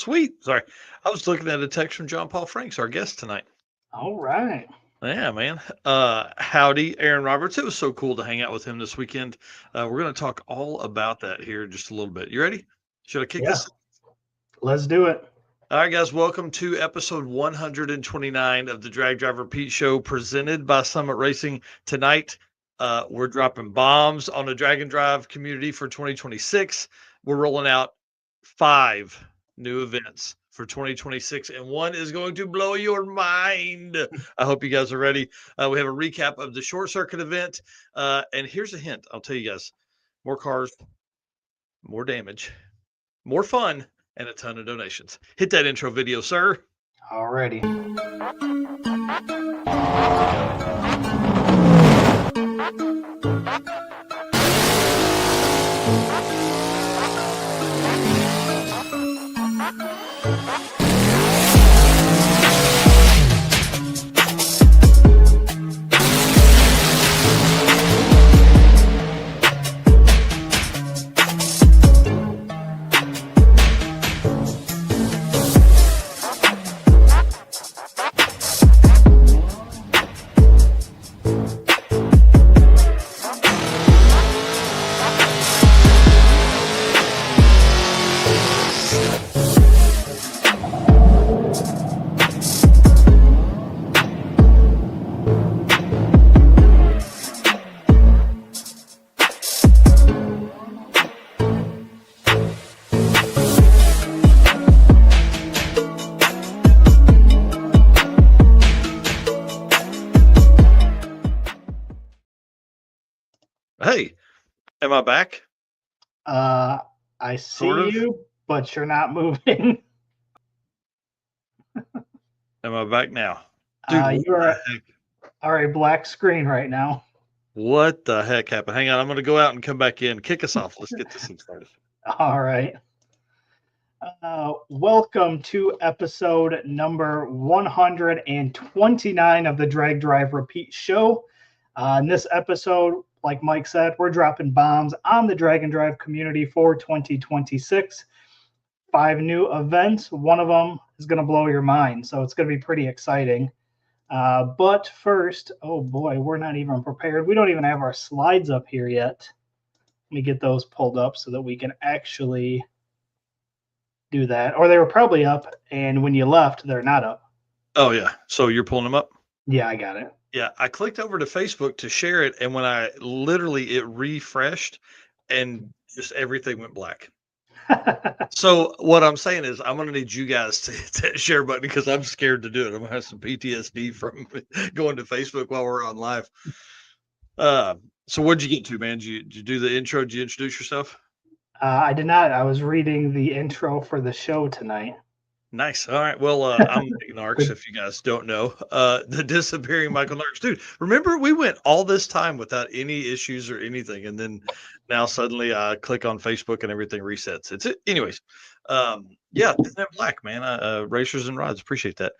sweet. Sorry. I was looking at a text from John Paul Franks, our guest tonight. All right. Yeah, man. Howdy, Aaron Roberts. It was so cool to hang out with him this weekend. We're going to talk all about that here in just a little bit. You ready? Should I kick Yeah. this? Let's do it. All right, guys. Welcome to episode 129 of the Drag Driver Pete Show, presented by Summit Racing. Tonight, we're dropping bombs on the Drag and Drive community for 2026. We're rolling out 5 new events for 2026, and one is going to blow your mind. I hope you guys are ready. We have a recap of the short circuit event, and here's a hint. I'll tell you guys: more cars, more damage, more fun, and a ton of donations. Hit that intro video, sir. Alrighty. Hey, am I back? I see Sort of. you, but you're not moving. Am I back now? Dude, You're a black screen right now. what the heck happened? Hang on, I'm going to go out and come back in. Kick us off. Let's get this thing started. All right. Welcome to episode number 129 of the Drag Drive Repeat Show. In this episode, like Mike said, we're dropping bombs on the Drag and Drive community for 2026. 5 new events. One of them is going to blow your mind, so it's going to be pretty exciting. But first, oh boy, we're not even prepared. We don't even have our slides up here yet. Let me get those pulled up so that we can actually do that. Or they were probably up, and when you left, they're not up. Oh, yeah. So you're pulling them up? Yeah, I got it. Yeah, I clicked over to Facebook to share it, and when I it refreshed, and just everything went black. So what I'm saying is I'm going to need you guys to hit that share button because I'm scared to do it. I'm going to have some PTSD from going to Facebook while we're on live. So what'd you get to, man? Did you do the intro? Did you introduce yourself? I did not. I was reading the intro for the show tonight. Nice. All right. Well, I'm Mike Narks, if you guys don't know. The disappearing Michael Narks. Dude, remember we went all this time without any issues or anything, and then now suddenly I click on Facebook and everything resets. It's it. Anyways, yeah, that black, man. Racers and Rods, appreciate that.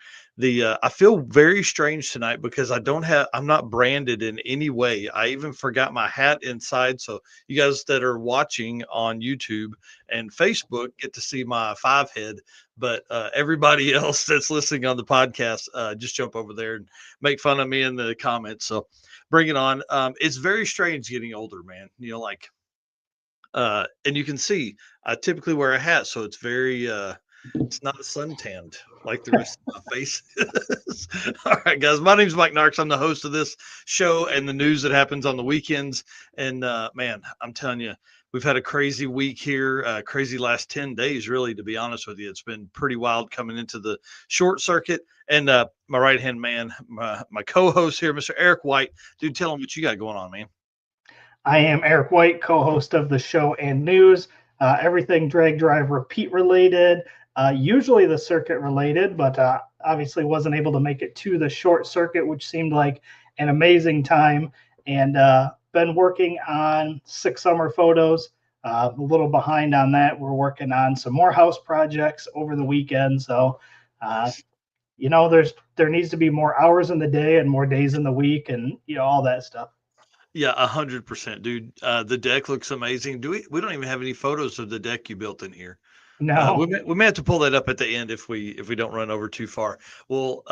I feel very strange tonight because I'm not branded in any way. I even forgot my hat inside. So you guys that are watching on YouTube and Facebook get to see my 5 head. But everybody else that's listening on the podcast, just jump over there and make fun of me in the comments. So bring it on. It's very strange getting older, man. You know, like, and you can see I typically wear a hat, so it's very, it's not suntanned like the rest of my face is. All right, guys. My name's Mike Narks. I'm the host of this show and the news that happens on the weekends. And man, I'm telling you, we've had a crazy week here, crazy last 10 days, really, to be honest with you. It's been pretty wild coming into the short circuit. And my right-hand man, my co-host here, Mr. Eric White. Dude, tell him what you got going on, man. I am Eric White, co-host of the show and news. Everything Drag Drive Repeat related, usually the circuit related, but obviously wasn't able to make it to the short circuit, which seemed like an amazing time. And been working on 6 summer photos. A little behind on that. We're working on some more house projects over the weekend. So, you know, there needs to be more hours in the day and more days in the week, and you know, all that stuff. Yeah, 100%, dude. The deck looks amazing. We don't even have any photos of the deck you built in here. No. We may have to pull that up at the end if we don't run over too far. Well,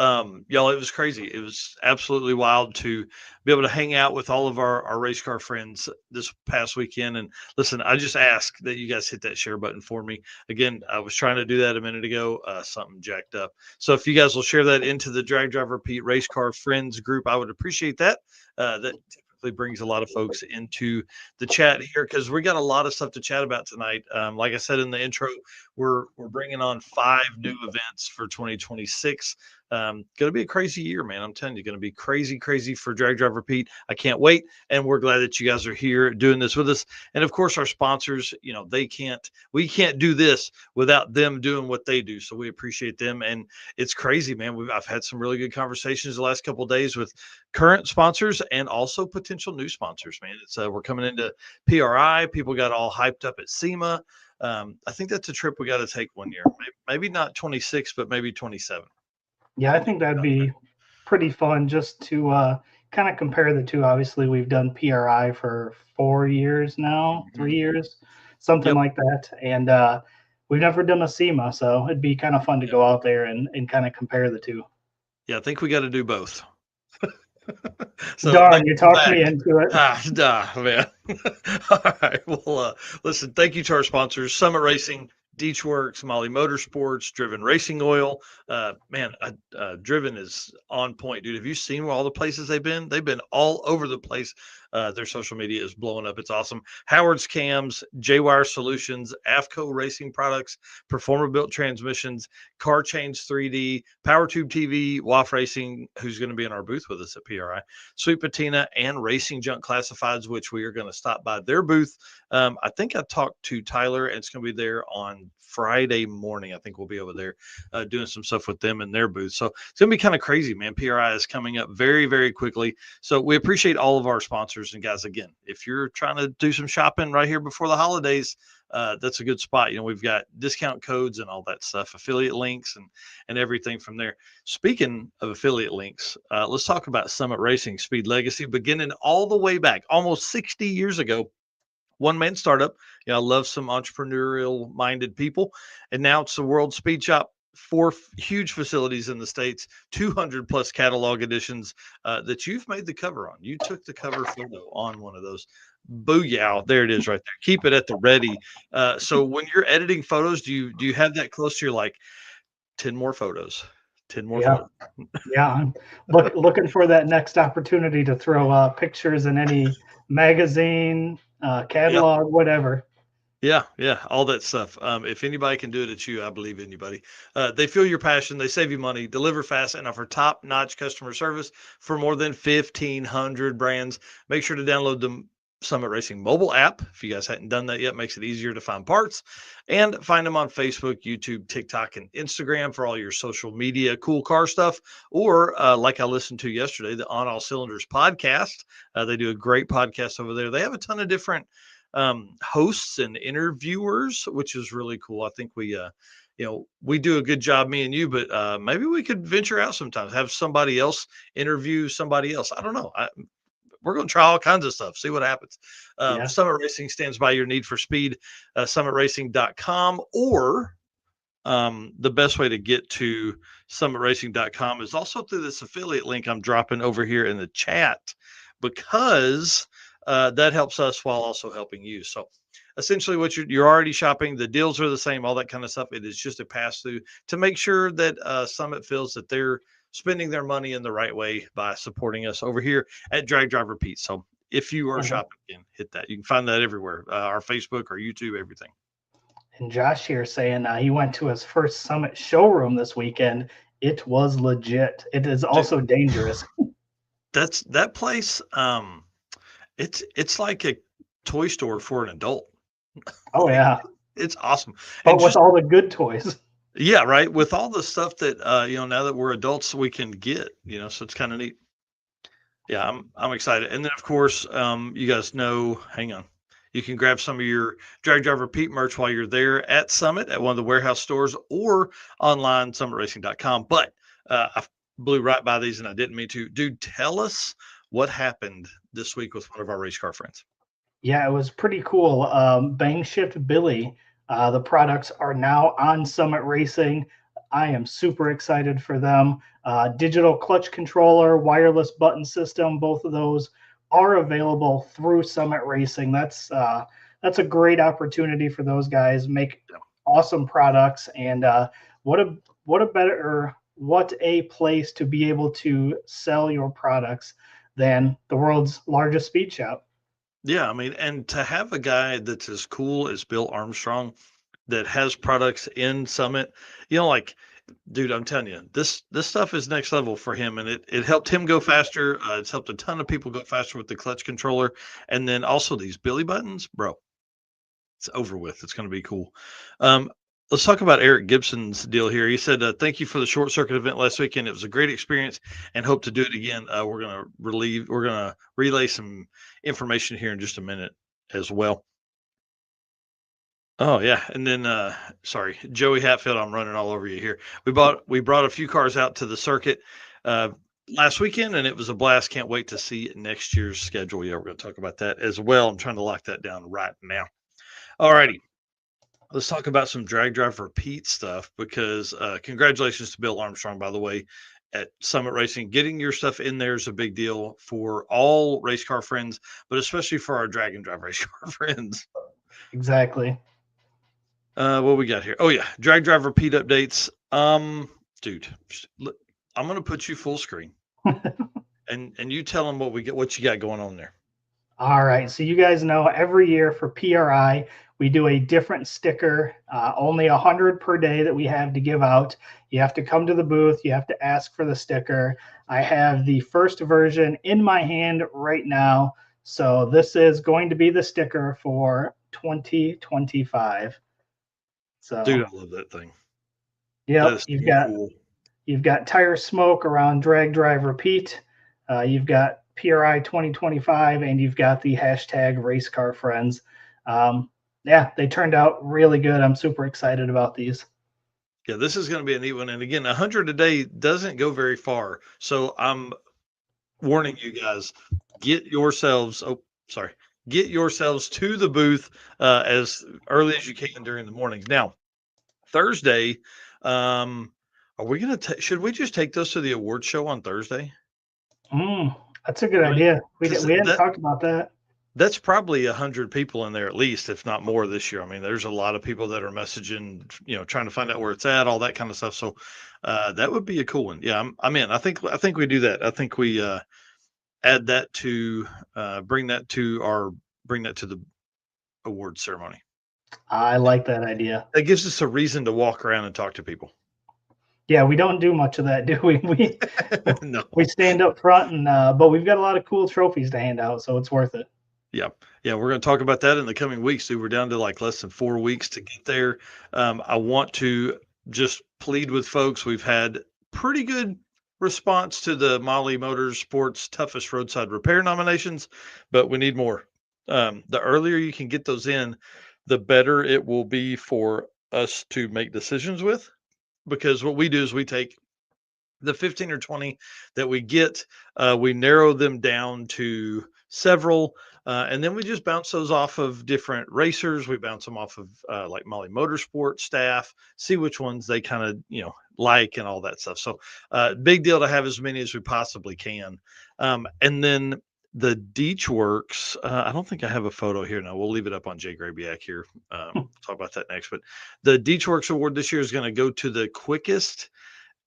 y'all, it was crazy. It was absolutely wild to be able to hang out with all of our race car friends this past weekend. And listen, I just ask that you guys hit that share button for me. Again, I was trying to do that a minute ago. Something jacked up. So if you guys will share that into the Drag Driver Pete Race Car Friends group, I would appreciate that. That typically brings a lot of folks into the chat here because we got a lot of stuff to chat about tonight. Like I said in the intro, we're bringing on 5 new events for 2026. Going to be a crazy year, man. I'm telling you, going to be crazy for Drag Driver Pete. I can't wait, and we're glad that you guys are here doing this with us. And of course, our sponsors. You know, we can't do this without them doing what they do. So we appreciate them, and it's crazy, man. I've had some really good conversations the last couple of days with current sponsors and also potential new sponsors. Man, it's we're coming into PRI. People got all hyped up at SEMA. I think that's a trip we got to take one year. Maybe not 26, but maybe 27. Yeah, I think that'd be pretty fun just to kind of compare the two. Obviously, we've done PRI for 4 years now, 3 years, something Yep. like that. And we've never done a SEMA, so it'd be kind of fun to go out there and kind of compare the two. Yeah, I think we got to do both. So Darn, you talked me into it. Man. All right. Well, listen, thank you to our sponsors, Summit Racing, Deechworks, Molly Motorsports, Driven Racing Oil. Man, Driven is on point, dude. Have you seen all the places they've been? They've been all over the place. Their social media is blowing up. It's awesome. Howard's Cams, J-Wire Solutions, AFCO Racing Products, Performer Built Transmissions, Car Chains 3D, PowerTube TV, WAF Racing, who's going to be in our booth with us at PRI, Sweet Patina, and Racing Junk Classifieds, which we are going to stop by their booth. I think I talked to Tyler, and it's going to be there on Friday morning. I think we'll be over there doing some stuff with them in their booth. So it's going to be kind of crazy, man. PRI is coming up very quickly. So we appreciate all of our sponsors. And guys, again, if you're trying to do some shopping right here before the holidays, that's a good spot. You know, we've got discount codes and all that stuff, affiliate links and everything from there. Speaking of affiliate links, let's talk about Summit Racing Speed Legacy, beginning all the way back almost 60 years ago. One man startup. You know, I love some entrepreneurial minded people. And now it's the World Speed Shop. 4 huge facilities in the States, 200 plus catalog editions that you've made the cover on. You took the cover photo on one of those. Booyah. There it is right there. Keep it at the ready. So when you're editing photos, do you have that close to your like 10 more photos? 10 more Yeah. photos. Yeah, I'm looking for that next opportunity to throw pictures in any magazine, catalog, whatever. Yeah, all that stuff. If anybody can do it, it's you. I believe in you, buddy. They feel your passion. They save you money, deliver fast, and offer top-notch customer service for more than 1,500 brands. Make sure to download the Summit Racing mobile app. If you guys hadn't done that yet, makes it easier to find parts. And find them on Facebook, YouTube, TikTok, and Instagram for all your social media, cool car stuff. Or like I listened to yesterday, the On All Cylinders podcast. They do a great podcast over there. They have a ton of different hosts and interviewers, which is really cool. I think we we do a good job, me and you, but maybe we could venture out sometimes, have somebody else interview somebody else. I don't know. We're going to try all kinds of stuff, see what happens. Yeah. Summit Racing stands by your need for speed. SummitRacing.com, or the best way to get to SummitRacing.com is also through this affiliate link I'm dropping over here in the chat, because that helps us while also helping you. So essentially what you're already shopping, the deals are the same, all that kind of stuff. It is just a pass through to make sure that Summit feels that they're spending their money in the right way by supporting us over here at Drag Driver Pete. So if you are shopping, hit that. You can find that everywhere, our Facebook, our YouTube, everything. And Josh here saying he went to his first Summit showroom this weekend. It was legit. It is also dangerous. That place. It's like a toy store for an adult. Oh yeah, it's awesome. But and with all the good toys. Yeah, right. With all the stuff that now that we're adults, we can get. So it's kind of neat. Yeah, I'm excited. And then of course, you guys know. Hang on. You can grab some of your Drag Driver Pete merch while you're there at Summit at one of the warehouse stores or online, summitracing.com. But I blew right by these and I didn't mean to. Dude, tell us what happened this week with one of our race car friends. Yeah, it was pretty cool. Bang Shift Billy The products are now on Summit Racing. I am super excited for them. Digital clutch controller, wireless button system, both of those are available through Summit Racing. That's a great opportunity for those guys. Make awesome products, and what a place to be able to sell your products than the world's largest speed shop. Yeah, I mean, and to have a guy that's as cool as Bill Armstrong that has products in Summit, like, dude, I'm telling you, this stuff is next level for him, and it helped him go faster. It's helped a ton of people go faster with the clutch controller, and then also these Billy buttons, bro. It's over with. It's going to be cool. Let's talk about Eric Gibson's deal here. He said, "Thank you for the short circuit event last weekend. It was a great experience, and hope to do it again." We're going to relay some information here in just a minute as well. Oh yeah, and then sorry, Joey Hatfield, I'm running all over you here. We brought a few cars out to the circuit uh, last weekend, and it was a blast. Can't wait to see next year's schedule. Yeah, we're going to talk about that as well. I'm trying to lock that down right now. All righty. Let's talk about some drag driver Pete stuff because congratulations to Bill Armstrong, by the way, at Summit Racing. Getting your stuff in there is a big deal for all race car friends, but especially for our drag and drive race car friends. Exactly. What we got here? Oh yeah, drag driver Pete updates. Dude, I'm gonna put you full screen, and you tell them what you got going on there. All right. So you guys know every year for PRI, we do a different sticker, only 100 per day that we have to give out. You have to come to the booth. You have to ask for the sticker. I have the first version in my hand right now. So this is going to be the sticker for 2025. So, dude, I love that thing. Yeah, you've got tire smoke around drag driver Pete. You've got PRI 2025, and you've got the hashtag race car friends. Yeah, they turned out really good. I'm super excited about these. Yeah, this is going to be a neat one. And again, 100 a day doesn't go very far. So I'm warning you guys, get yourselves to the booth as early as you can during the mornings. Now, Thursday, are we going to should we just take those to the award show on Thursday? That's a good idea. We hadn't talked about that. That's probably 100 people in there at least, if not more this year. I mean, there's a lot of people that are messaging, trying to find out where it's at, all that kind of stuff. So that would be a cool one. Yeah, I'm in. I think we do that. I think we add that to bring that to the award ceremony. I like that idea. That gives us a reason to walk around and talk to people. Yeah, we don't do much of that, do we? No. We stand up front, but we've got a lot of cool trophies to hand out, so it's worth it. Yeah. We're going to talk about that in the coming weeks. We're down to like less than 4 weeks to get there. I want to just plead with folks. We've had pretty good response to the Molly Motorsports Toughest Roadside Repair nominations, but we need more. The earlier you can get those in, the better it will be for us to make decisions with, because what we do is we take the 15 or 20 that we get, we narrow them down to several, and then we just bounce those off of different racers. We bounce them off of like Molly Motorsport staff, see which ones they kind of like and all that stuff. So big deal to have as many as we possibly can. And then the Deech Works, I don't think I have a photo here now. We'll leave it up on Jay Grabiak here. Talk about that next. But the Deech Works Award this year is going to go to the quickest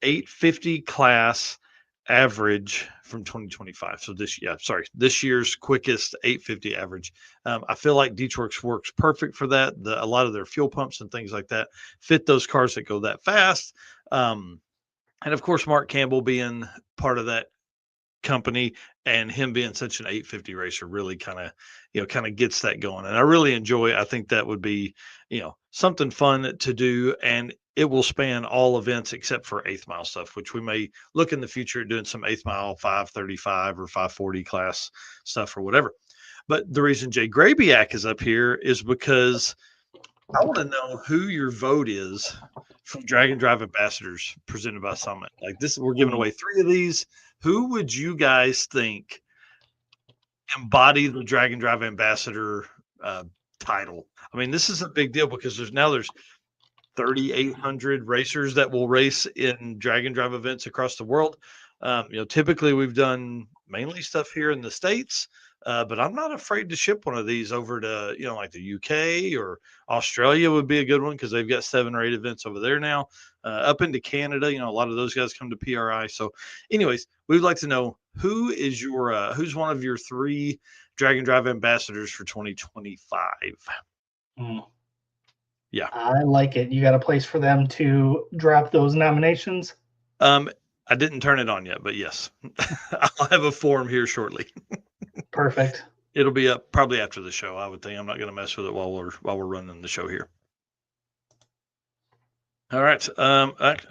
850 class average from 2025. So this year's quickest 850 average. I feel like Deech Works works perfect for that. A lot of their fuel pumps and things like that fit those cars that go that fast. And of course, Mark Campbell being part of that company and him being such an 850 racer really kind of gets that going. And I really enjoy it. I think that would be, something fun to do, and it will span all events except for 8th mile stuff, which we may look in the future at doing some 8th mile 535 or 540 class stuff or whatever. But the reason Jay Grabiak is up here is because I want to know who your vote is from Drag and Drive Ambassadors presented by Summit. Like this, we're giving away 3 of these. Who would you guys think embody the Drag and Drive Ambassador title. I mean, this is a big deal because there's 3,800 racers that will race in drag and drive events across the world. Typically we've done mainly stuff here in the States, but I'm not afraid to ship one of these over to, like the UK or Australia would be a good one because they've got 7 or 8 events over there now. Up into Canada, a lot of those guys come to PRI. So, anyways, we'd like to know who's one of your 3 drag and drive ambassadors for 2025. Yeah. I like it. You got a place for them to drop those nominations? I didn't turn it on yet, but yes, I'll have a form here shortly. Perfect. It'll be up probably after the show. I would think. I'm not going to mess with it while we're running the show here. All right.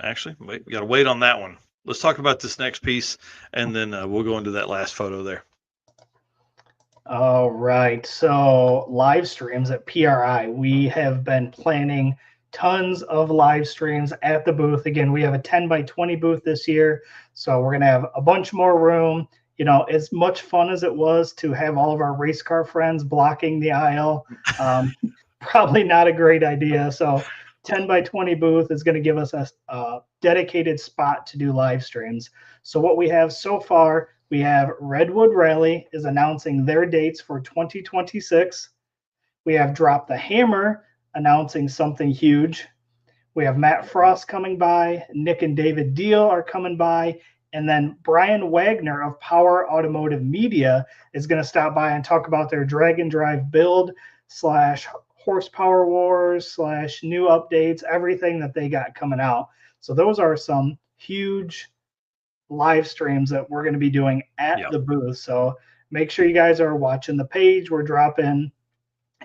Actually, wait. We got to wait on that one. Let's talk about this next piece, and then we'll go into that last photo there. All right. So live streams at PRI. We have been planning tons of live streams at the booth. Again, we have a 10 by 20 booth this year. So we're going to have a bunch more room. As much fun as it was to have all of our race car friends blocking the aisle, probably not a great idea. So 10 by 20 booth is going to give us a dedicated spot to do live streams. So what we have so far, we have Redwood Rally is announcing their dates for 2026. We have Drop the Hammer announcing something huge. We have Matt Frost coming by. Nick and David Deal are coming by. And then Brian Wagner of Power Automotive Media is going to stop by and talk about their drag and drive build / horsepower wars / new updates, everything that they got coming out. So those are some huge live streams that we're going to be doing at the booth. So make sure you guys are watching the page. We're dropping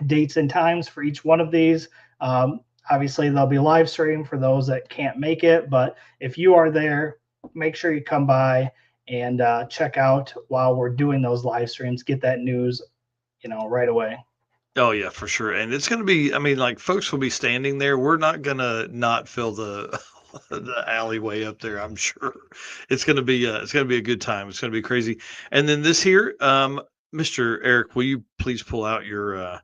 dates and times for each one of these. Obviously, there'll be live stream for those that can't make it. But if you are there, make sure you come by and check out while we're doing those live streams. Get that news, right away. Oh yeah, for sure. And it's going to be, I mean, like folks will be standing there. We're not going to not fill the alleyway up there. I'm sure it's going to be a good time. It's going to be crazy. And then this here, Mr. Eric, will you please pull out your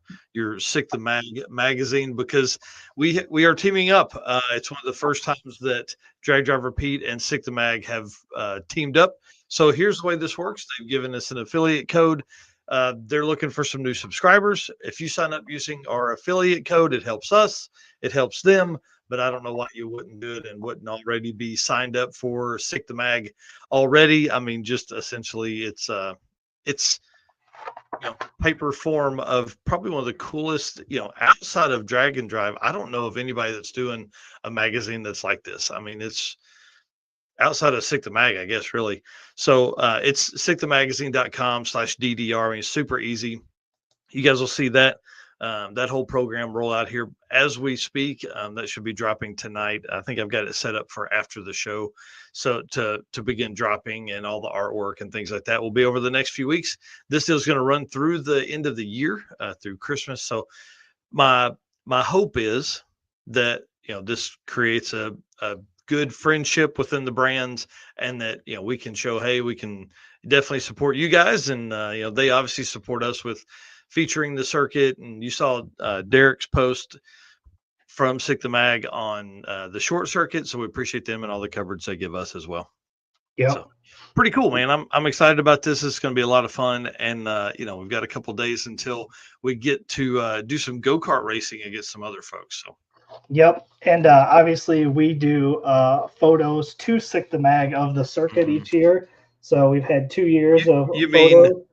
Sick the Mag magazine, because we are teaming up. It's one of the first times that Drag Driver Pete and Sick the Mag have teamed up. So here's the way this works. They've given us an affiliate code. They're looking for some new subscribers. If you sign up using our affiliate code, it helps us, it helps them. But I don't know why you wouldn't do it and wouldn't already be signed up for Sick the Mag already. I mean, just essentially, it's paper form of probably one of the coolest, outside of Drag and Drive. I don't know of anybody that's doing a magazine that's like this. I mean, it's outside of Sick the Mag, I guess, really. So it's sickthemagazine.com/DDR. I mean, it's super easy. You guys will see that whole program roll out here as we speak. That should be dropping tonight. I think I've got it set up for after the show. So to begin dropping, and all the artwork and things like that will be over the next few weeks. This deal is going to run through the end of the year, through Christmas. So my hope is that, this creates a good friendship within the brands, and that, we can show, hey, we can definitely support you guys. And, they obviously support us with featuring the circuit. And you saw Derek's post from Sick the Mag on the short circuit. So we appreciate them and all the coverage they give us as well. Yeah. So pretty cool, man. I'm excited about this. It's going to be a lot of fun. And, we've got a couple days until we get to do some go-kart racing against some other folks. So. Yep. And obviously we do photos to Sick the Mag of the circuit each year. So we've had 2 years of photos.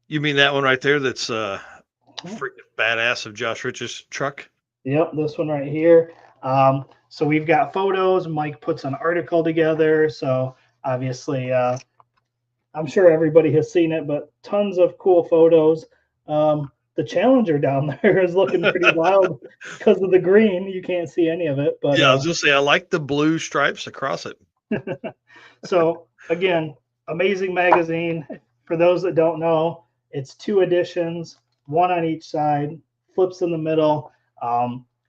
You mean that one right there? That's freaking badass of Josh Rich's truck. Yep, this one right here. So we've got photos. Mike puts an article together. So obviously, I'm sure everybody has seen it, but tons of cool photos. The Challenger down there is looking pretty wild because of the green. You can't see any of it. But yeah, I was just say I like the blue stripes across it. So again, amazing magazine. For those that don't know, it's 2 editions, 1 on each side, flips in the middle,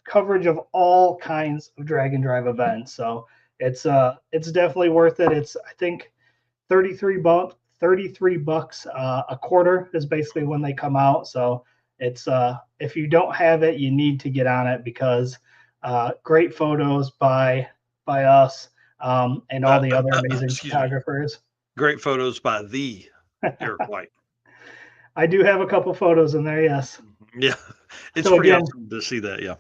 coverage of all kinds of drag and drive events. So it's definitely worth it. It's, I think, $33 a quarter is basically when they come out. So It's if you don't have it, you need to get on it because great photos by us and all the other amazing Excuse me. photographers. Great photos by the Eric White. I do have a couple photos in there, yes. Yeah, it's So pretty again, awesome to see that. Yeah.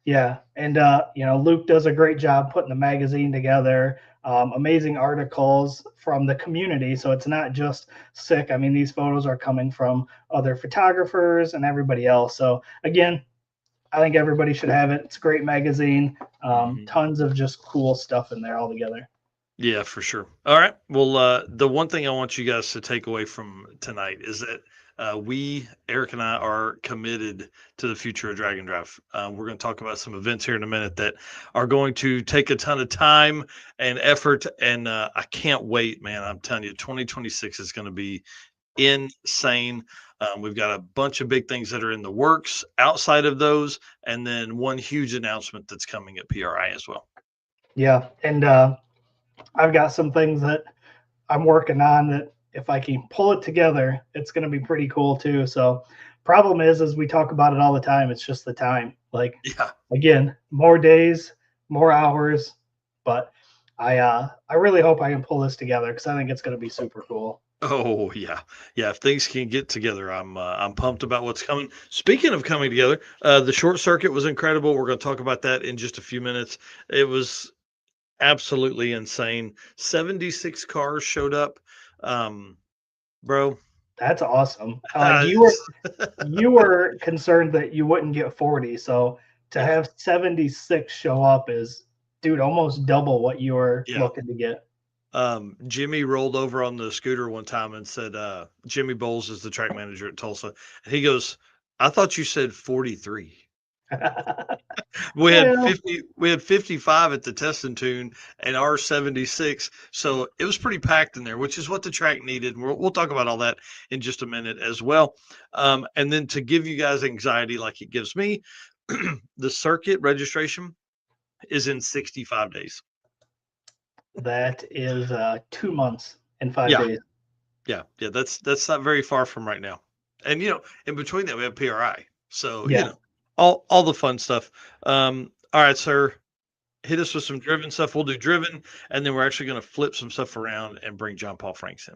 yeah, and Luke does a great job putting the magazine together. Amazing articles from the community, so it's not just sick. I mean, these photos are coming from other photographers and everybody else. So again, I think everybody should have it. It's a great magazine. Tons of just cool stuff in there altogether. Yeah, for sure. All right. Well, the one thing I want you guys to take away from tonight is that Eric and I, are committed to the future of Drag and Drive. We're going to talk about some events here in a minute that are going to take a ton of time and effort. And I can't wait, man. I'm telling you, 2026 is going to be insane. We've got a bunch of big things that are in the works outside of those, and then one huge announcement that's coming at PRI as well. Yeah, and I've got some things that I'm working on that if I can pull it together, it's going to be pretty cool too. So problem is we talk about it all the time. It's just the time. Like, Yeah. again, more days, more hours, but I really hope I can pull this together because I think it's going to be super cool. Oh yeah, yeah. If things can get together, I'm pumped about what's coming. Speaking of coming together, the short circuit was incredible. We're going to talk about that in just a few minutes. It was absolutely insane. 76 cars showed up, bro. That's awesome. Uh, You were concerned that you wouldn't get 40, so to Yeah. have 76 show up is, dude, almost double what you were Yeah. looking to get. Jimmy rolled over on the scooter one time and said, Jimmy Bowles is the track manager at Tulsa. And he goes, I thought you said 43. Well, We had 55 at the test and tune and our 76. So it was pretty packed in there, which is what the track needed. And we'll talk about all that in just a minute as well. And then to give you guys anxiety like it gives me, the circuit registration is in 65 days. that is 2 months and 5 Yeah. days. Yeah. That's not very far from right now. And in between that we have PRI. So, Yeah. all the fun stuff. All right, sir. Hit us with some driven stuff. We'll do driven, and then we're actually going to flip some stuff around and bring John Paul Franks in.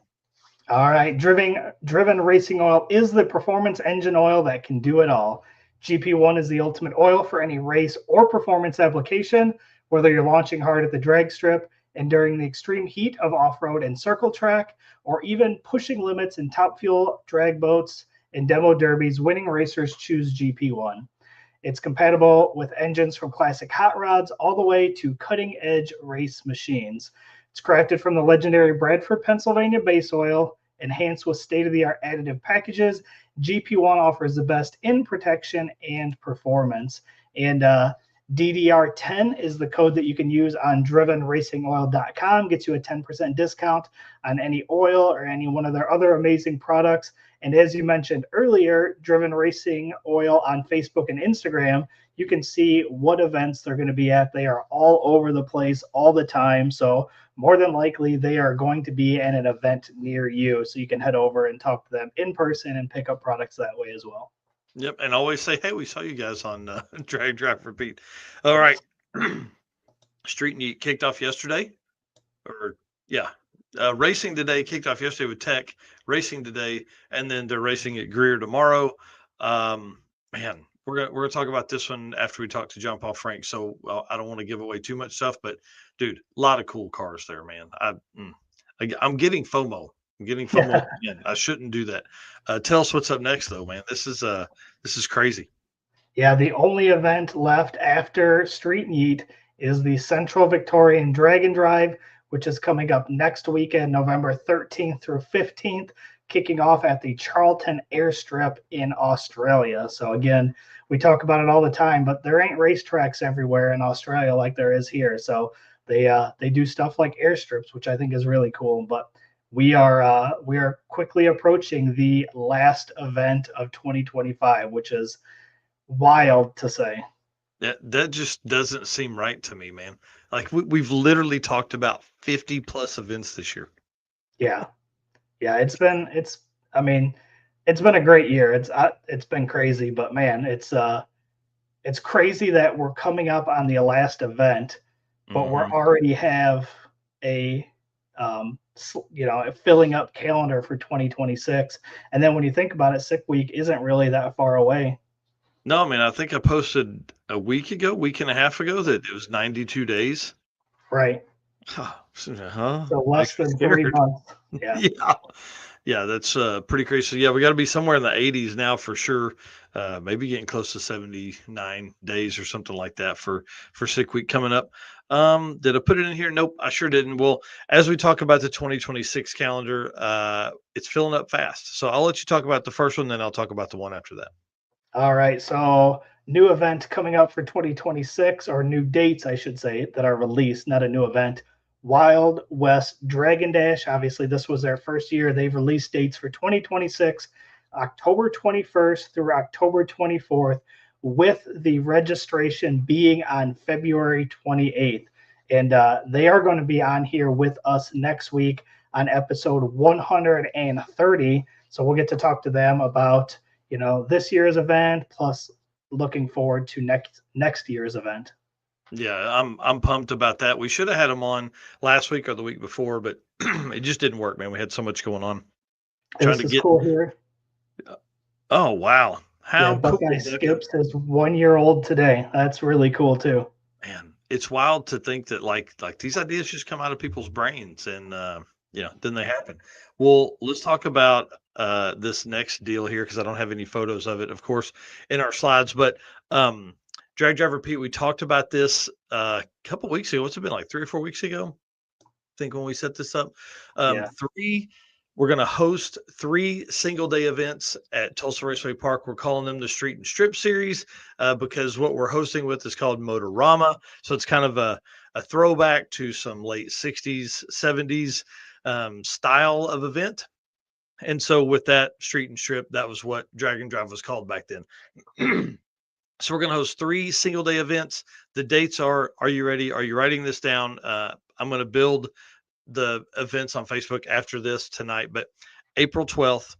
All right, driven racing oil is the performance engine oil that can do it all. GP1 is the ultimate oil for any race or performance application, whether you're launching hard at the drag strip, enduring the extreme heat of off-road and circle track, or even pushing limits in top fuel drag boats and demo derbies. Winning racers choose GP1. It's compatible with engines from classic hot rods all the way to cutting-edge race machines. It's crafted from the legendary Bradford, Pennsylvania base oil, enhanced with state-of-the-art additive packages. GP1 offers the best in protection and performance. And DDR10 is the code that you can use on drivenracingoil.com. Gets you a 10% discount on any oil or any one of their other amazing products. And as you mentioned earlier, Driven Racing Oil on Facebook and Instagram, you can see what events they're going to be at. They are all over the place all the time. So more than likely, they are going to be at an event near you. So you can head over and talk to them in person and pick up products that way as well. Yep, and always say, hey, we saw you guys on Drag Drive Repeat. All right. Street and Heat kicked off yesterday. Racing today kicked off yesterday with Tech, racing today, and then they're racing at Greer tomorrow. Man, we're gonna talk about this one after we talk to John Paul Frank. So I don't want to give away too much stuff, but dude, a lot of cool cars there, man. I'm getting FOMO. I'm getting FOMO again. I shouldn't do that. Tell us what's up next, though, man. This is crazy. Yeah, the only event left after Street and Yeet is the Central Victorian Drag and Drive, which is coming up next weekend, November 13th through 15th, kicking off at the Charlton Airstrip in Australia. So again, we talk about it all the time, but there ain't racetracks everywhere in Australia like there is here. So they do stuff like airstrips, which I think is really cool. But we are quickly approaching the last event of 2025, which is wild to say. That just doesn't seem right to me, man. Like we've literally talked about 50 plus events this year. Yeah. It's it's been a great year. It's been crazy, but man, it's crazy that we're coming up on the last event, but we're Mhm. already have a filling up calendar for 2026. And then when you think about it, sick week isn't really that far away. No, I mean, I think I posted a week and a half ago that it was 92 days. Right. Huh? So less Makes me than 3 months. scared. Yeah. Yeah. Yeah, that's pretty crazy. So yeah, we got to be somewhere in the 80s now for sure. Maybe getting close to 79 days or something like that for sick week coming up. Did I put it in here? Nope, I sure didn't. Well, as we talk about the 2026 calendar, it's filling up fast. So I'll let you talk about the first one, then I'll talk about the one after that. All right. So new event coming up for 2026, or new dates, I should say, that are released, not a new event. Wild West Dragon Dash. Obviously, this was their first year. They've released dates for 2026, October 21st through October 24th, with the registration being on February 28th. And they are going to be on here with us next week on episode 130. So we'll get to talk to them about this year's event, plus looking forward to next year's event. Yeah, I'm pumped about that. We should have had him on last week or the week before, but it just didn't work, man. We had so much going on. Trying This to is get. cool here. Oh wow, Yeah, how cool! Buckeye That can, skips his 1 year old today. That's really cool too. man, it's wild to think that like these ideas just come out of people's brains and then they happen. Well, let's talk about this next deal here because I don't have any photos of it, of course, in our slides. But um, drag driver Pete, we talked about this a couple weeks ago. What's it been like 3 or 4 weeks ago? Think when we set this up. Yeah. We're going to host 3 single-day events at Tulsa Raceway Park. We're calling them the Street and Strip Series because what we're hosting with is called Motorama. So it's kind of a throwback to some late 60s, 70s style of event. And so with that Street and Strip, that was what Drag and Drive was called back then. So we're going to host 3 single-day events. The dates are you ready? Are you writing this down? I'm going to build the events on Facebook after this tonight, but April 12th,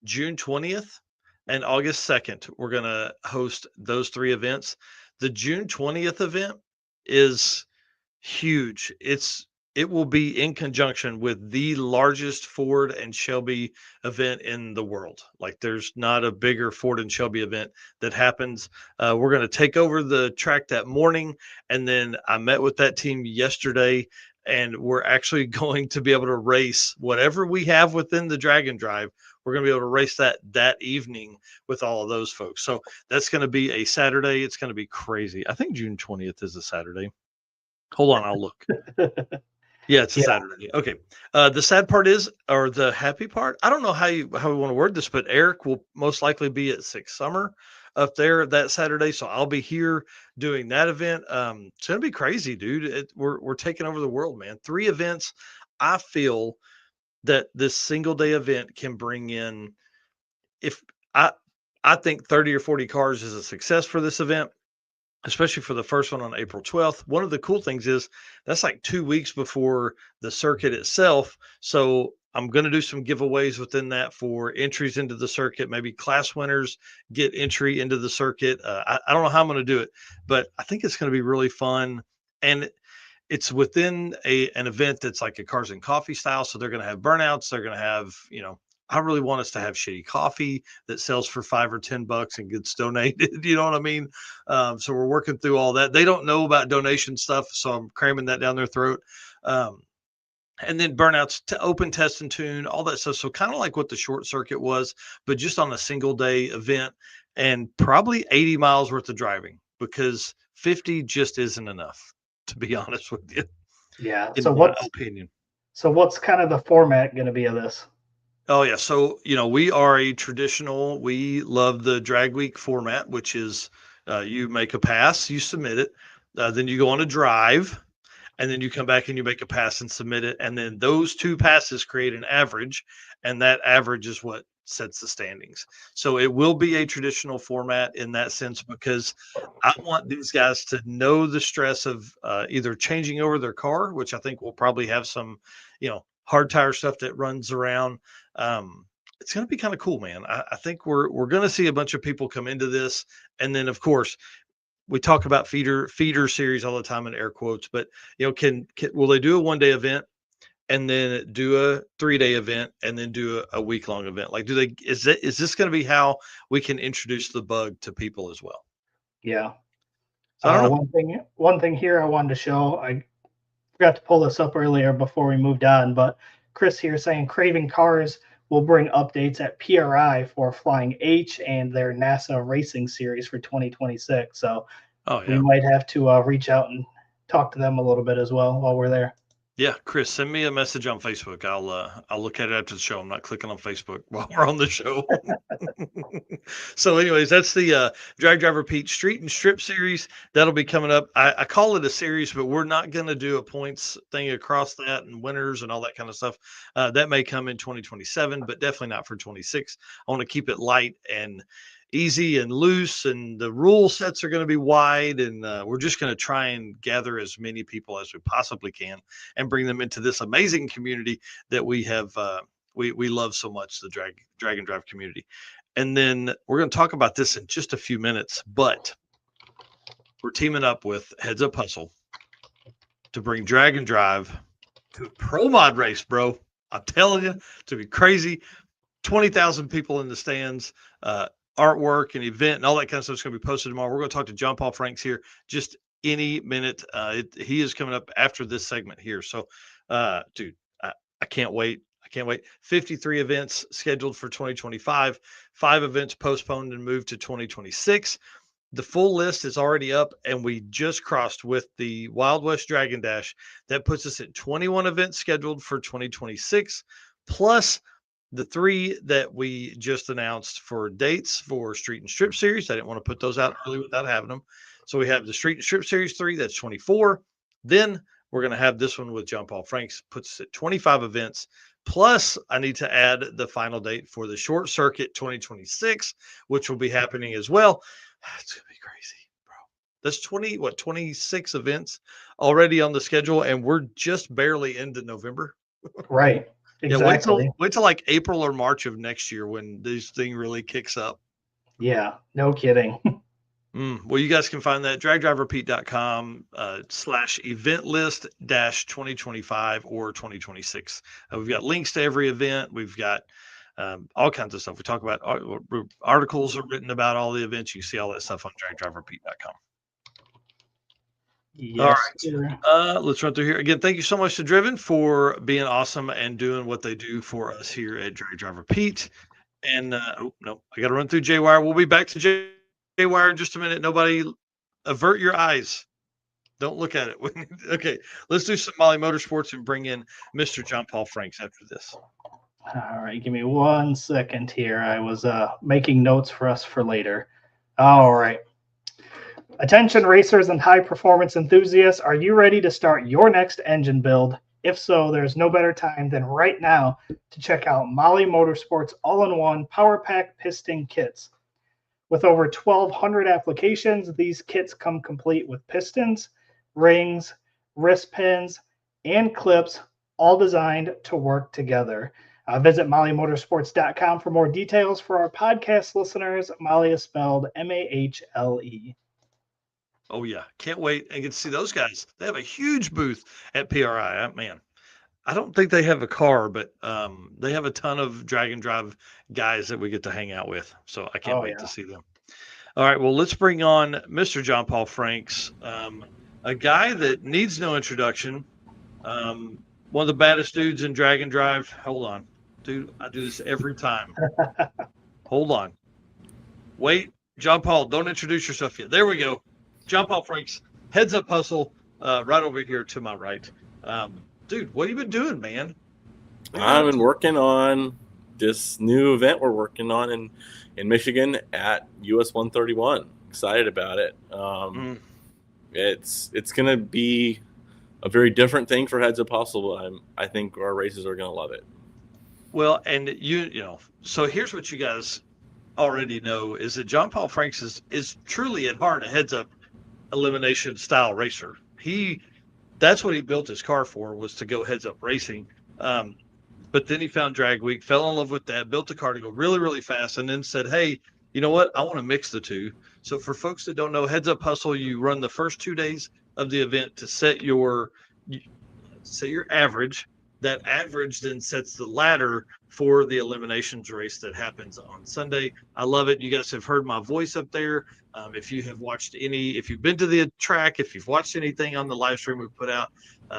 June 20th, and August 2nd, we're going to host those 3 events. The June 20th event is huge. It will be in conjunction with the largest Ford and Shelby event in the world. Like there's not a bigger Ford and Shelby event that happens. We're going to take over the track that morning. And then I met with that team yesterday and we're actually going to be able to race whatever we have within the Drag and Drive. We're going to be able to race that evening with all of those folks. So that's going to be a Saturday. It's going to be crazy. I think June 20th is a Saturday. Hold on, I'll look. Yeah, it's a Yeah. Saturday. Okay. The sad part is, or the happy part, I don't know how we want to word this, but Eric will most likely be at Six Summer up there that Saturday, so I'll be here doing that event. It's gonna be crazy, dude. We're taking over the world, man. 3 events. I feel that this single day event can bring in, if I I think 30 or 40 cars is a success for this event, especially for the first one on April 12th. One of the cool things is that's like 2 weeks before the circuit itself. So I'm going to do some giveaways within that for entries into the circuit. Maybe class winners get entry into the circuit. I don't know how I'm going to do it, but I think it's going to be really fun. And it's within an event that's like a cars and coffee style. So they're going to have burnouts. They're going to have, I really want us to have shitty coffee that sells for $5 or $10 and gets donated. You know what I mean? So we're working through all that. They don't know about donation stuff, so I'm cramming that down their throat. And then burnouts to open, test, and tune, all that stuff. So kind of like what the short circuit was, but just on a single day event, and probably 80 miles worth of driving because 50 just isn't enough, to be honest with you, Yeah. in my opinion. So what's kind of the format going to be of this? Oh yeah, so we are a traditional. We love the drag week format, which is you make a pass, you submit it, then you go on a drive, and then you come back and you make a pass and submit it, and then those 2 passes create an average, and that average is what sets the standings. So it will be a traditional format in that sense because I want these guys to know the stress of either changing over their car, which I think will probably have some, hard tire stuff that runs around. it's going to be kind of cool, man. I think we're going to see a bunch of people come into this, and then of course we talk about feeder series all the time in air quotes, but can will they do a 1-day event and then do a 3-day event and then do a week-long event? Like, is this going to be how we can introduce the bug to people as well? Yeah. So I don't know. One thing here I wanted to show. I forgot to pull this up earlier before we moved on, but Chris here saying Craving Cars will bring updates at PRI for Flying H and their NASA Racing Series for 2026. So we might have to reach out and talk to them a little bit as well while we're there. Yeah, Chris, send me a message on Facebook. I'll look at it after the show. I'm not clicking on Facebook while we're on the show. So, anyways, that's the Drag Driver Pete Street and Strip series that'll be coming up. I call it a series, but we're not going to do a points thing across that and winners and all that kind of stuff. That may come in 2027, but definitely not for 26. I want to keep it light and easy and loose, and the rule sets are going to be wide, and we're just going to try and gather as many people as we possibly can and bring them into this amazing community that we have we love so much, the drag and drive community. And then we're going to talk about this in just a few minutes, but we're teaming up with Heads Up Hustle to bring drag and drive to a pro mod race, bro. I'm telling you, to be crazy. 20,000 people in the stands, artwork and event and all that kind of stuff is going to be posted tomorrow. We're going to talk to John Paul Franks here just any minute. He is coming up after this segment here. So, dude, I can't wait. I can't wait. 53 events scheduled for 2025, 5 events postponed and moved to 2026. The full list is already up, and we just crossed with the Wild West Dragon Dash. That puts us at 21 events scheduled for 2026, plus the 3 that we just announced for dates for Street and Strip series. I didn't want to put those out early without having them. So we have the Street and Strip series 3, that's 24. Then we're going to have this one with John Paul Franks, puts us at 25 events. Plus, I need to add the final date for the Short Circuit 2026, which will be happening as well. It's going to be crazy, bro. That's 26 events already on the schedule, and we're just barely into November. Right. Exactly. Yeah, wait till like April or March of next year when this thing really kicks up. Yeah, no kidding. Well, you guys can find that dragdriverpete.com /event list -2025 or 2026. We've got links to every event. We've got all kinds of stuff. We talk about articles are written about all the events. You see all that stuff on dragdriverpete.com. Yes. All right. Let's run through here again. Thank you so much to Driven for being awesome and doing what they do for us here at Drag Driver Pete. And I got to run through J-Wire. We'll be back to J-Wire in just a minute. Nobody avert your eyes. Don't look at it. Okay, let's do some Molly Motorsports and bring in Mr. John Paul Franks after this. All right, give me 1 second here. I was making notes for us for later. All right. Attention racers and high performance enthusiasts, are you ready to start your next engine build? If so, there's no better time than right now to check out Molly Motorsports all-in-one Power Pack piston kits. With over 1,200 applications, these kits come complete with pistons, rings, wrist pins, and clips, all designed to work together. Visit mollymotorsports.com for more details. For our podcast listeners, Molly is spelled M-A-H-L-E. Oh, yeah. Can't wait and get to see those guys. They have a huge booth at PRI. Man, I don't think they have a car, but they have a ton of drag and drive guys that we get to hang out with. So I can't wait to see them. All right. Well, let's bring on Mr. John Paul Franks, a guy that needs no introduction. One of the baddest dudes in drag and drive. Hold on. Dude, I do this every time. Hold on. Wait. John Paul, don't introduce yourself yet. There we go. John Paul Franks, Heads Up Hustle, right over here to my right. Dude, what have you been doing, man? I've been working on this new event we're working on in Michigan at US 131. Excited about it. It's going to be a very different thing for Heads Up Hustle, but I think our racers are going to love it. Well, and you know, so here's what you guys already know is that John Paul Franks is truly at heart a heads up elimination style racer. That's what he built his car for, was to go heads up racing. But then he found Drag Week, fell in love with that, built a car to go really, really fast, and then said, hey, you know what? I want to mix the two. So for folks that don't know, Heads Up Hustle, you run the first 2 days of the event to set your average. That average then sets the ladder for the eliminations race that happens on Sunday. I love it. You guys have heard my voice up there. If you have watched if you've been to the track, if you've watched anything on the live stream we put out,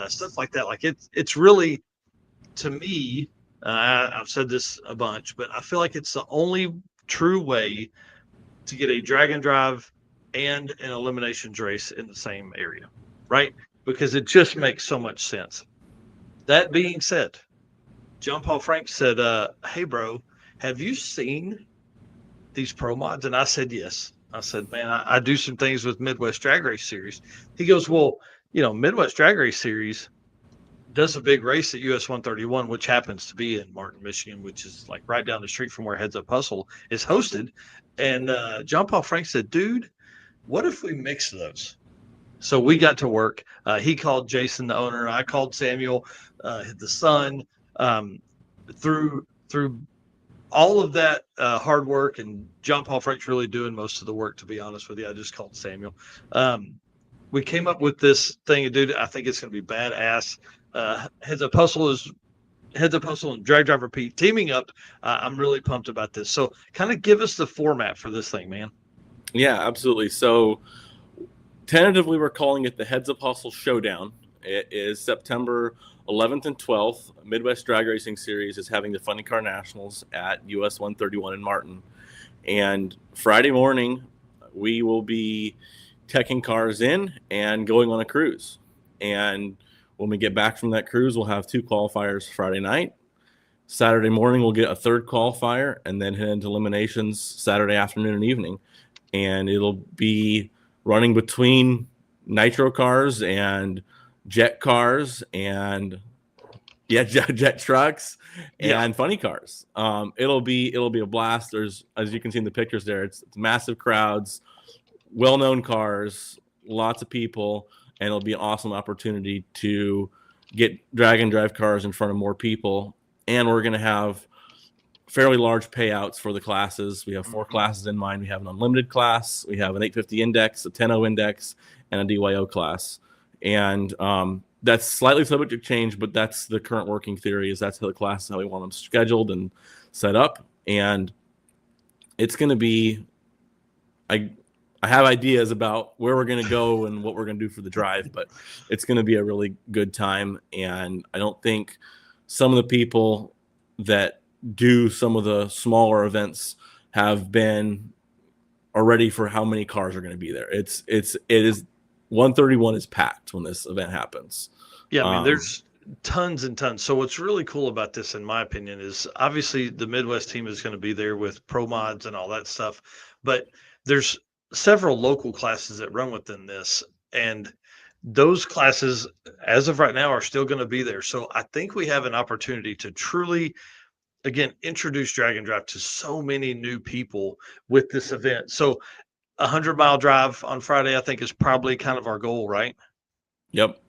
stuff like that, like it's really, to me, I've said this a bunch, but I feel like it's the only true way to get a drag and drive and an eliminations race in the same area, right? Because it just makes so much sense. That being said, John Paul Frank said, hey, bro, have you seen these pro mods? And I said, yes. I said, man, I do some things with Midwest Drag Race Series. He goes, well, Midwest Drag Race Series does a big race at US 131, which happens to be in Martin, Michigan, which is like right down the street from where Heads Up Hustle is hosted. And John Paul Frank said, dude, what if we mix those? So we got to work. He called Jason, the owner. I called Samuel, the son. Through all of that hard work, and John Paul Frank's really doing most of the work, to be honest with you. I just called Samuel. We came up with this thing, dude. I think it's going to be badass. Heads Up Hustle and Drag Driver Pete teaming up. I'm really pumped about this. So kind of give us the format for this thing, man. Yeah, absolutely. So tentatively, we're calling it the Heads Up Hustle Showdown. It is September 11th and 12th. Midwest Drag Racing Series is having the Funny Car Nationals at US 131 in Martin. And Friday morning, we will be teching cars in and going on a cruise. And when we get back from that cruise, we'll have 2 qualifiers Friday night. Saturday morning, we'll get a 3rd qualifier and then head into eliminations Saturday afternoon and evening. And it'll be running between nitro cars and jet cars and jet trucks and funny cars. It'll be a blast. There's, as you can see in the pictures there, it's massive crowds, well-known cars, lots of people, and it'll be an awesome opportunity to get drag and drive cars in front of more people. And we're going to have fairly large payouts for the classes. We have 4 classes in mind. We have an unlimited class, we have an 850 index, a 10.0 index, and a DYO class. And that's slightly subject to change, but that's the current working theory. Is that's how the classes, how we want them scheduled and set up. And it's going to be, I have ideas about where we're going to go and what we're going to do for the drive, but it's going to be a really good time. And I don't think some of the people that do some of the smaller events have been ready for how many cars are going to be there. It is 131 is packed when this event happens. Yeah, I mean, there's tons and tons. So what's really cool about this, in my opinion, is obviously the Midwest team is going to be there with pro mods and all that stuff, but there's several local classes that run within this, and those classes, as of right now, are still going to be there. So I think we have an opportunity to truly, again, introduce drag and drive to so many new people with this event. So 100-mile drive on Friday, I think, is probably kind of our goal, right? Yep.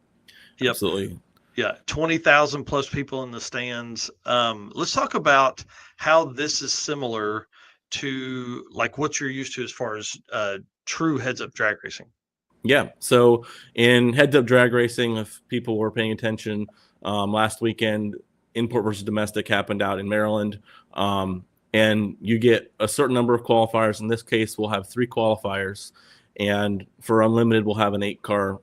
Absolutely. Yeah. 20,000 plus people in the stands. Let's talk about how this is similar to like what you're used to as far as true heads up drag racing. Yeah. So in heads up drag racing, if people were paying attention, last weekend, import versus domestic happened out in Maryland. And you get a certain number of qualifiers. In this case, we'll have 3 qualifiers. And for unlimited, we'll have an 8-car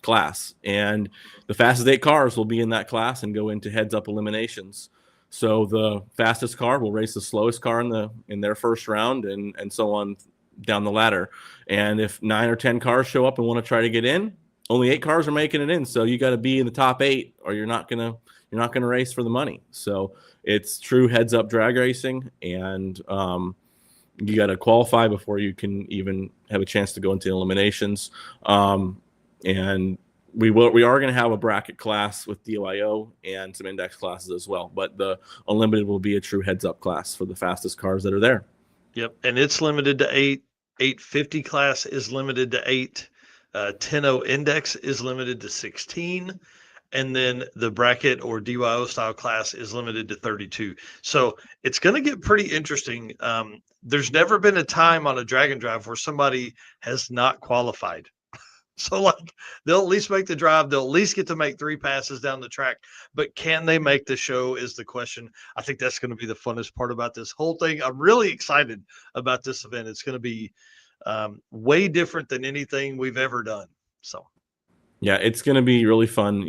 class. And the fastest 8 cars will be in that class and go into heads up eliminations. So the fastest car will race the slowest car in their first round, and so on down the ladder. And if 9 or 10 cars show up and want to try to get in, only 8 cars are making it in. So you got to be in the top 8, or you're not gonna race for the money. So it's true heads up drag racing, and you got to qualify before you can even have a chance to go into eliminations. And we are going to have a bracket class with DYO and some index classes as well. But the unlimited will be a true heads up class for the fastest cars that are there. Yep, and it's limited to 8. 850 class is limited to 8. 10.0 index is limited to 16. And then the bracket or DYO style class is limited to 32. So it's going to get pretty interesting. There's never been a time on a Dragon Drive where somebody has not qualified. So like they'll at least make the drive. They'll at least get to make 3 passes down the track. But can they make the show is the question. I think that's going to be the funnest part about this whole thing. I'm really excited about this event. It's going to be way different than anything we've ever done. So. Yeah, it's going to be really fun.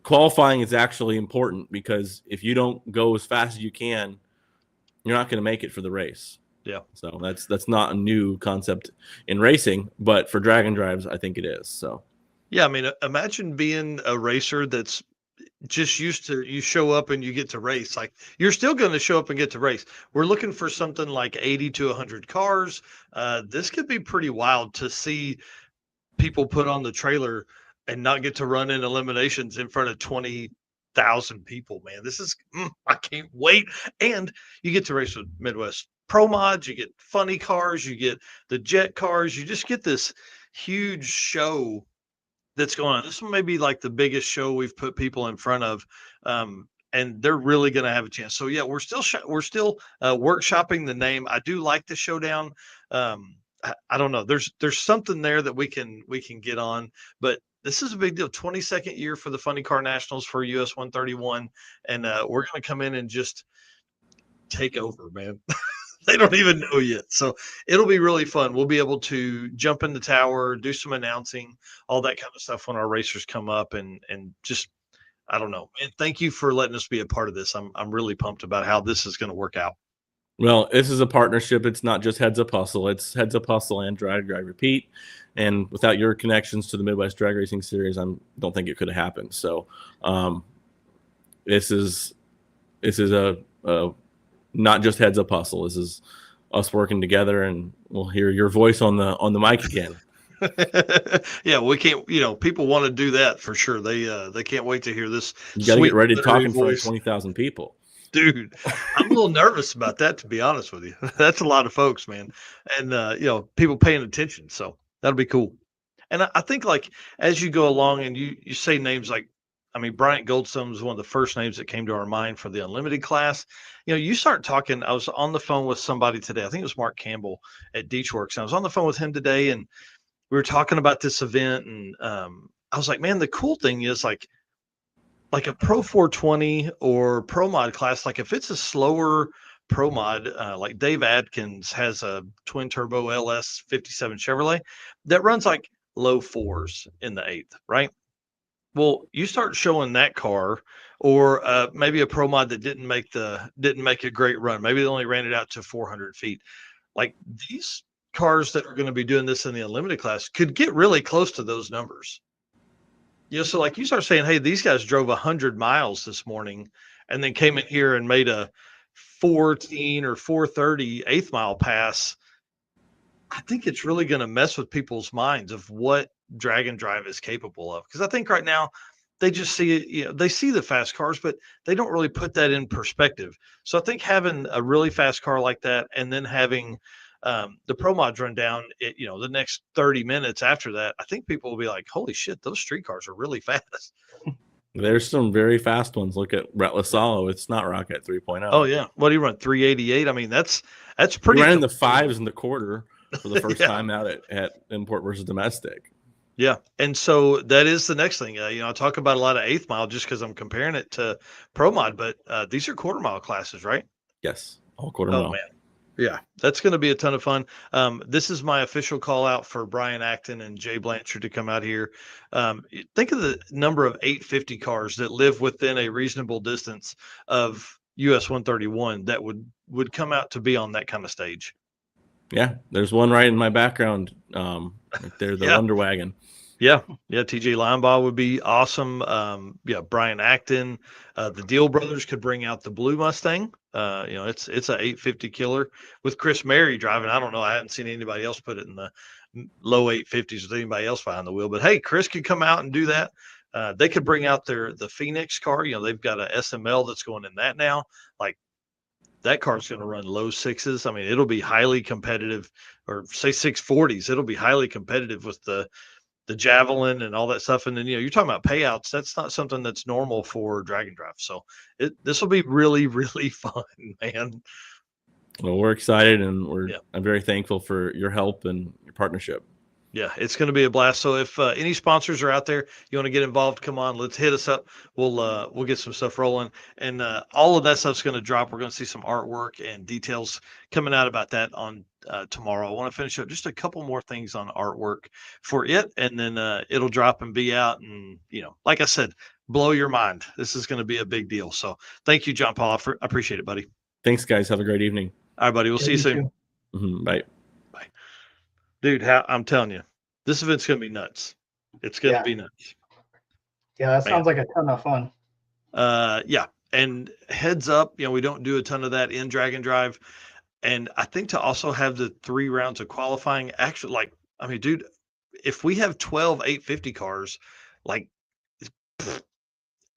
Qualifying is actually important, because if you don't go as fast as you can, you're not going to make it for the race. Yeah. So that's not a new concept in racing, but for Dragon Drives, I think it is. So. Yeah, I mean, imagine being a racer that's just used to, you show up and you get to race. Like, you're still going to show up and get to race. We're looking for something like 80 to 100 cars. This could be pretty wild to see people put on the trailer and not get to run in eliminations in front of 20,000 people, man. This is, I can't wait. And you get to race with Midwest Pro Mods, you get funny cars, you get the jet cars, you just get this huge show that's going on. This one may be like the biggest show we've put people in front of. And they're really going to have a chance. So yeah, we're still workshopping the name. I do like the Showdown. I don't know. There's something there that we can get on, but this is a big deal. 22nd year for the Funny Car Nationals for US 131, and we're going to come in and just take over, man. They don't even know yet, so it'll be really fun. We'll be able to jump in the tower, do some announcing, all that kind of stuff when our racers come up, and just, I don't know. And thank you for letting us be a part of this. I'm really pumped about how this is going to work out. Well, this is a partnership. It's not just Heads Up Hustle. It's Heads Up Hustle and Drive Repeat. And without your connections to the Midwest Drag Racing Series, I don't think it could have happened. So, this is a not just Heads Up Hustle. This is us working together, and we'll hear your voice on the mic again. Yeah, we can't. People want to do that for sure. They can't wait to hear this. You got to get ready to talk in front of 20,000 people. Dude, I'm a little nervous about that, to be honest with you. That's a lot of folks, man. And, people paying attention. So that'll be cool. And I think, like, as you go along and you say names like, I mean, Bryant Goldstone was one of the first names that came to our mind for the Unlimited class. You start talking. I was on the phone with somebody today. I think it was Mark Campbell at Deechworks. I was on the phone with him today, and we were talking about this event. And I was like, man, the cool thing is, like a Pro 420 or Pro Mod class, like if it's a slower Pro Mod, like Dave Adkins has a twin turbo LS 57 Chevrolet that runs like low 4s in the 8th, right? Well, you start showing that car, or maybe a Pro Mod that didn't make a great run. Maybe they only ran it out to 400 feet. Like, these cars that are going to be doing this in the Unlimited class could get really close to those numbers. So like you start saying, hey, these guys drove 100 miles this morning and then came in here and made a 14 or 430 8th mile pass. I think it's really going to mess with people's minds of what Dragon Drive is capable of. Because I think right now they just see it, they see the fast cars, but they don't really put that in perspective. So I think having a really fast car like that, and then having the Pro Mods run down, the next 30 minutes after that, I think people will be like, holy shit, those street cars are really fast. There's some very fast ones. Look at Brett Lasalo. It's not Rocket 3.0. Oh yeah. What do you run? 388. I mean, that's pretty. He ran in the 5s in the quarter for the first time out at import versus domestic. Yeah. And so that is the next thing. I talk about a lot of 8th mile just because I'm comparing it to Pro Mod, but these are quarter mile classes, right? Yes. All quarter mile. Man. Yeah, that's going to be a ton of fun. This is my official call out for Brian Acton and Jay Blanchard to come out here. Think of the number of 850 cars that live within a reasonable distance of US 131 that would come out to be on that kind of stage. Yeah, there's one right in my background. Right there, the Wonder Wagon. Yeah, TJ Linebaugh would be awesome. Brian Acton, the Deal brothers could bring out the blue Mustang. It's a 850 killer with Chris Mary driving. I don't know. I haven't seen anybody else put it in the low 850s with anybody else behind the wheel. But hey, Chris could come out and do that. They could bring out the Phoenix car. They've got a SML that's going in that now. Like, that car's going to run low 6s. I mean, it'll be highly competitive, or say 640s. It'll be highly competitive with the the javelin and all that stuff. And then, you're talking about payouts. That's not something that's normal for Drag and Drive. So this will be really, really fun, man. Well, we're excited, and I'm very thankful for your help and your partnership. Yeah, it's going to be a blast. So if any sponsors are out there, you want to get involved, come on, let's hit us up. We'll get some stuff rolling, and all of that stuff's going to drop. We're going to see some artwork and details coming out about that on tomorrow. I want to finish up just a couple more things on artwork for it, and then it'll drop and be out. And like I said, blow your mind. This is going to be a big deal. So thank you, John Paul. I appreciate it, buddy. Thanks, guys. Have a great evening. All right, buddy. We'll see you soon. Bye. Dude, I'm telling you, this event's going to be nuts. It's going to be nuts. Yeah, that sounds like a ton of fun. Yeah. And heads up, we don't do a ton of that in Drag and Drive. And I think to also have the 3 rounds of qualifying, actually, dude, if we have 12 850 cars,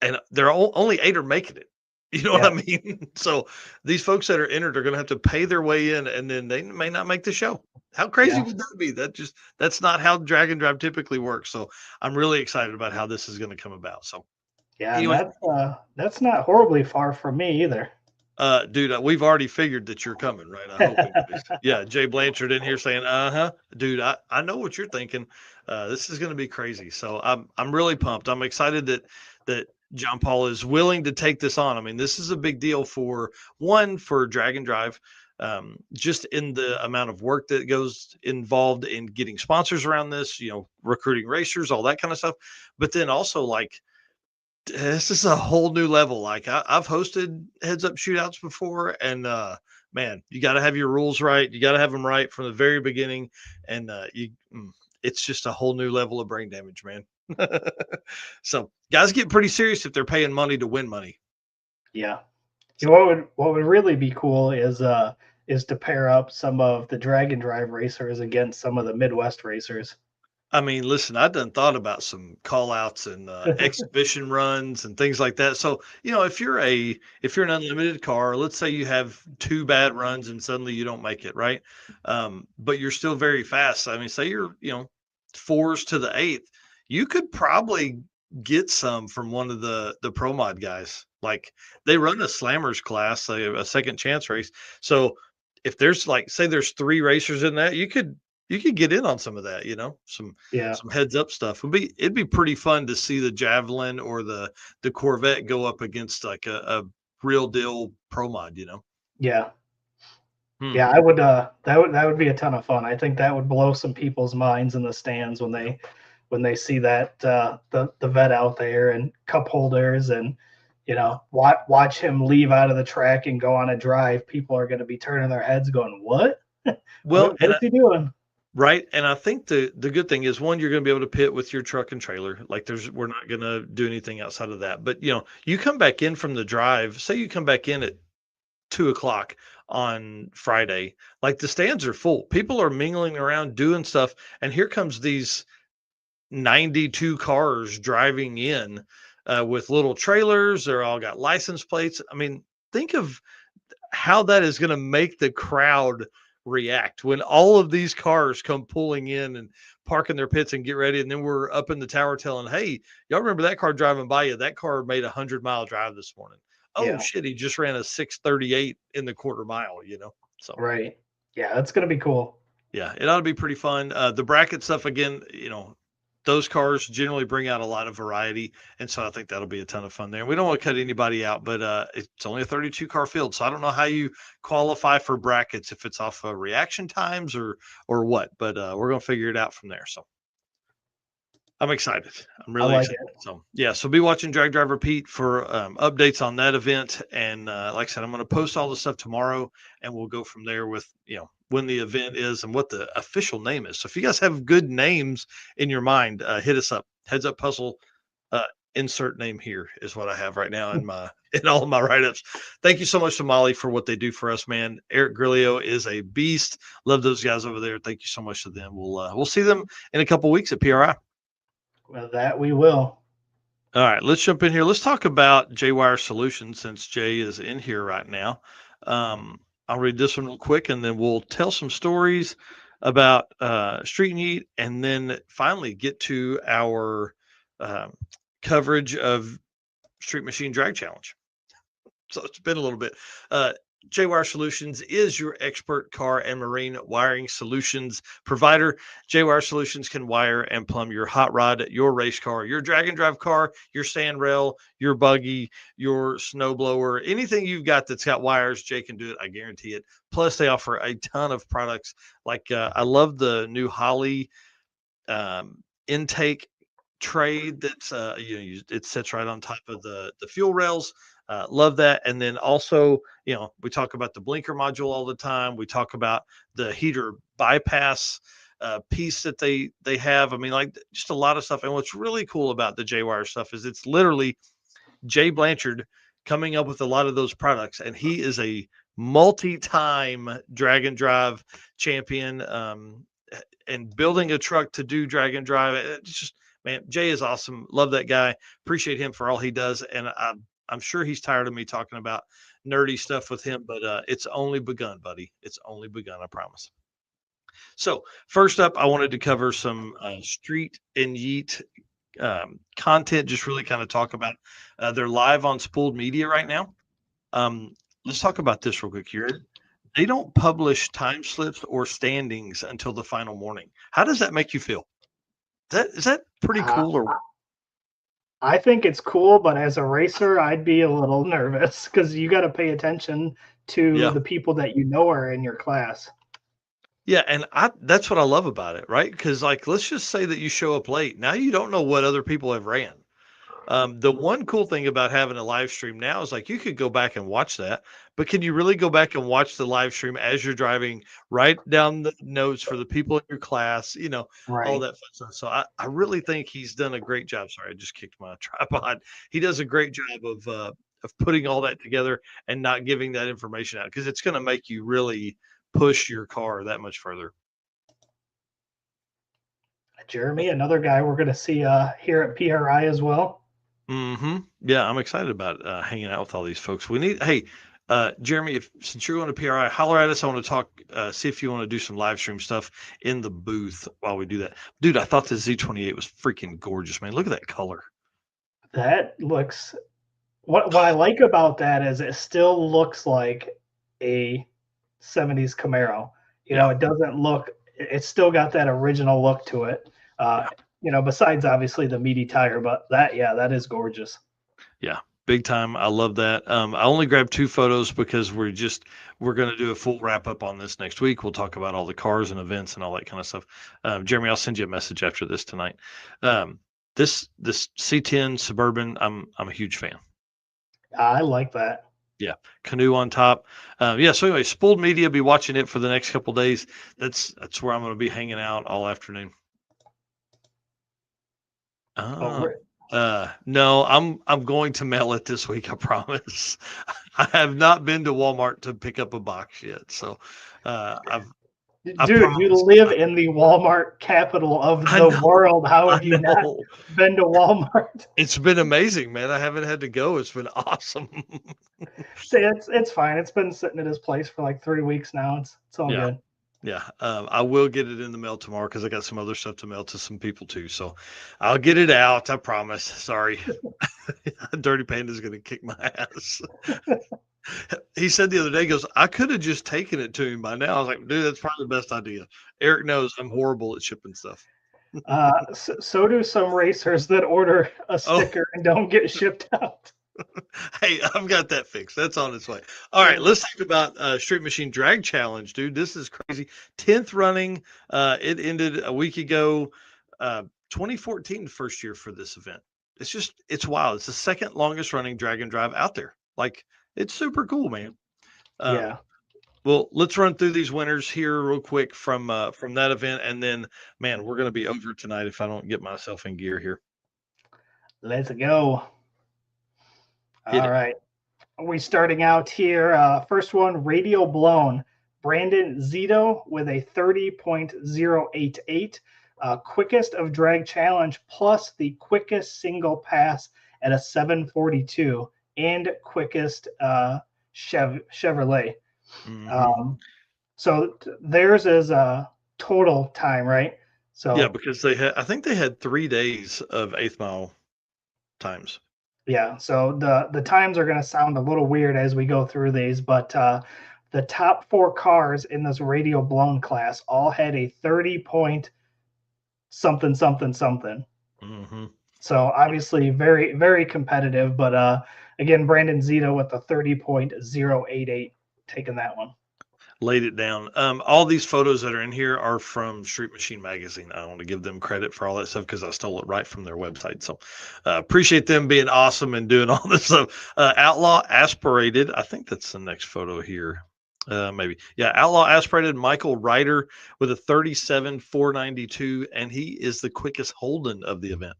and there are only 8 are making it. You know what I mean? So these folks that are entered are going to have to pay their way in, and then they may not make the show. How crazy would that be? That's not how Drag and Drive typically works. So I'm really excited about how this is going to come about. So anyway, that's not horribly far from me either. Dude, we've already figured that you're coming, right? I hope yeah, Jay Blanchard in here saying, dude, I know what you're thinking. This is going to be crazy. So I'm really pumped. I'm excited that John Paul is willing to take this on. I mean, this is a big deal for Drag and Drive, just in the amount of work that goes involved in getting sponsors around this, recruiting racers, all that kind of stuff. But then also this is a whole new level. I've hosted heads up shootouts before, and man, you got to have your rules right. You got to have them right from the very beginning. And it's just a whole new level of brain damage, man. So guys get pretty serious if they're paying money to win money. Yeah. What would really be cool is to pair up some of the Drag and Drive racers against some of the Midwest racers. I mean, listen, I done thought about some call outs and exhibition runs and things like that. So, if you're an unlimited car, let's say you have 2 bad runs and suddenly you don't make it, right? But you're still very fast. I mean, say you're, 4s to the 8th, you could probably get some from one of the Pro Mod guys. Like, they run a slammers class, a second chance race. So if there's say there's 3 racers in that, you could get in on some of that, some heads up stuff. It'd be pretty fun to see the Javelin or the Corvette go up against a real deal Pro Mod, Yeah. Yeah, I would that would be a ton of fun. I think that would blow some people's minds in the stands when they see that the vet out there and cup holders and watch him leave out of the track and go on a drive. People are going to be turning their heads going, what? Well, what is he doing? Right. And I think the good thing is, one, you're going to be able to pit with your truck and trailer. We're not going to do anything outside of that. But, you come back in from the drive, say you come back in at 2:00 on Friday, the stands are full. People are mingling around doing stuff. And here comes these 92 cars driving in with little trailers. They're all got license plates. I mean, think of how that is going to make the crowd react when all of these cars come pulling in and parking their pits and get ready. And then we're up in the tower telling, hey, y'all remember that car driving by you? That car made a 100-mile drive this morning. Oh, shit, he just ran a 6:38 in the quarter mile, So right. Yeah, that's going to be cool. Yeah, it ought to be pretty fun. The bracket stuff, again, those cars generally bring out a lot of variety. And so I think that'll be a ton of fun there. We don't want to cut anybody out, but it's only a 32-car field. So I don't know how you qualify for brackets, if it's off of reaction times or what, but we're going to figure it out from there. So I'm excited. I'm really excited. So so be watching Drag Driver Pete for updates on that event. And like I said, I'm going to post all the stuff tomorrow, and we'll go from there with, when the event is and what the official name is. So if you guys have good names in your mind, hit us up. Heads Up Puzzle, insert name here is what I have right now in all of my write-ups. Thank you so much to Molly for what they do for us, man. Eric Grillo is a beast. Love those guys over there. Thank you so much to them. We'll see them in a couple weeks at PRI. Well, that we will. All right, let's jump in here. Let's talk about J-Wire Solutions, since Jay is in here right now. I'll read this one real quick, and then we'll tell some stories about Street and Heat, and then finally get to our coverage of Street Machine Drag Challenge. So it's been a little bit. J-Wire Solutions is your expert car and marine wiring solutions provider. J-Wire Solutions can wire and plumb your hot rod, your race car, your drag and drive car, your sand rail, your buggy, your snowblower, anything you've got that's got wires, Jay can do it. I guarantee it. Plus, they offer a ton of products. Like I love the new Holley intake tray that's it sits right on top of the fuel rails. Love that. And then also, we talk about the blinker module all the time. We talk about the heater bypass piece that they have. I mean, like just a lot of stuff. And what's really cool about the J-Wire stuff is it's literally Jay Blanchard coming up with a lot of those products, and he is a multi-time drag and drive champion, and building a truck to do drag and drive. It's just, man, Jay is awesome. Love that guy. Appreciate him for all he does. And I'm sure he's tired of me talking about nerdy stuff with him, but it's only begun, buddy. It's only begun, I promise. So first up, I wanted to cover some Street and Yeet content, just really kind of talk about they're live on Spooled Media right now. Let's talk about this real quick here. They don't publish time slips or standings until the final morning. How does that make you feel? Is that pretty cool? Or I think it's cool, but as a racer, I'd be a little nervous because you got to pay attention to the people that are in your class. Yeah, and that's what I love about it, right? Because like, let's just say that you show up late. Now you don't know what other people have ran. The one cool thing about having a live stream now is like you could go back and watch that, but can you really go back and watch the live stream as you're driving, write down the notes for the people in your class, Right. all that fun stuff. So I really think he's done a great job. Sorry, I just kicked my tripod. He does a great job of putting all that together and not giving that information out because it's going to make you really push your car that much further. Jeremy, another guy we're going to see here at PRI as well. Mm-hmm. Yeah, I'm excited about hanging out with all these folks. Hey, Jeremy, since you're going to PRI, holler at us. I want to talk, see if you want to do some live stream stuff in the booth while we do that. Dude, I thought the Z28 was freaking gorgeous, man. Look at that color. That looks, what I like about that is it still looks like a 70s Camaro. It doesn't look, it's still got that original look to it. Besides obviously the meaty tire, but that is gorgeous. Yeah, big time. I love that. I only grabbed 2 photos because we're going to do a full wrap up on this next week. We'll talk about all the cars and events and all that kind of stuff. Jeremy, I'll send you a message after this tonight. This C10 Suburban, I'm a huge fan. I like that. Yeah, canoe on top. So anyway, Spooled Media, be watching it for the next couple of days. That's where I'm going to be hanging out all afternoon. No, I'm going to mail it this week. I promise. I have not been to Walmart to pick up a box yet. So, Dude, you live in the Walmart capital of the world. How have you not been to Walmart? It's been amazing, man. I haven't had to go. It's been awesome. It's fine. It's been sitting at his place for like 3 weeks now. It's all good. Yeah, I will get it in the mail tomorrow because I got some other stuff to mail to some people too. So I'll get it out. I promise. Sorry. Dirty Panda's going to kick my ass. He said the other day, he goes, I could have just taken it to him by now. I was like, dude, that's probably the best idea. Eric knows I'm horrible at shipping stuff. So do some racers that order a sticker and don't get shipped out. Hey, I've got that fixed. That's on its way. All right, let's talk about Street Machine Drag Challenge, dude. This is crazy. 10th running. It ended a week ago. 2014, first year for this event. It's wild. It's the second longest running drag and drive out there. Like, it's super cool, man. Yeah. Well, let's run through these winners here real quick from that event, and then, man, we're going to be over tonight if I don't get myself in gear here. Let's go. All right. We starting out here. First one, Radio Blown. Brandon Zito with a 30.088. Quickest of drag challenge plus the quickest single pass at a 742 and quickest Chevrolet. Mm-hmm. So theirs is total time, right? So Yeah, because I think they had 3 days of 8th mile times. yeah, so the times are going to sound a little weird as we go through these, but the top 4 cars in this radial blown class all had a 30 point something something something. Mm-hmm. So obviously very very competitive, but again Brandon Zito with the 30.088 taking that one. Laid it down. All these photos that are in here are from Street Machine Magazine. I want to give them credit for all that stuff because I stole it right from their website. So appreciate them being awesome and doing all this stuff. Outlaw Aspirated. I think that's the next photo here. Maybe. Yeah. Outlaw Aspirated Michael Ryder with a 37.492, and he is the quickest Holden of the event.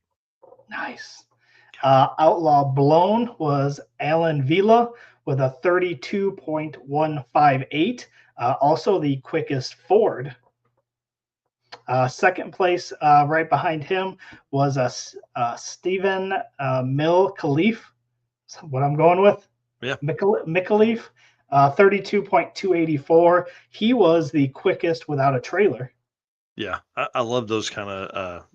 Nice. Outlaw Blown was Alan Vila with a 32.158. Also the quickest Ford. Second place, right behind him, was Stephen Mill Khalif. What I'm going with? Yeah. Micallef, 32.284. He was the quickest without a trailer. Yeah. I love those kind of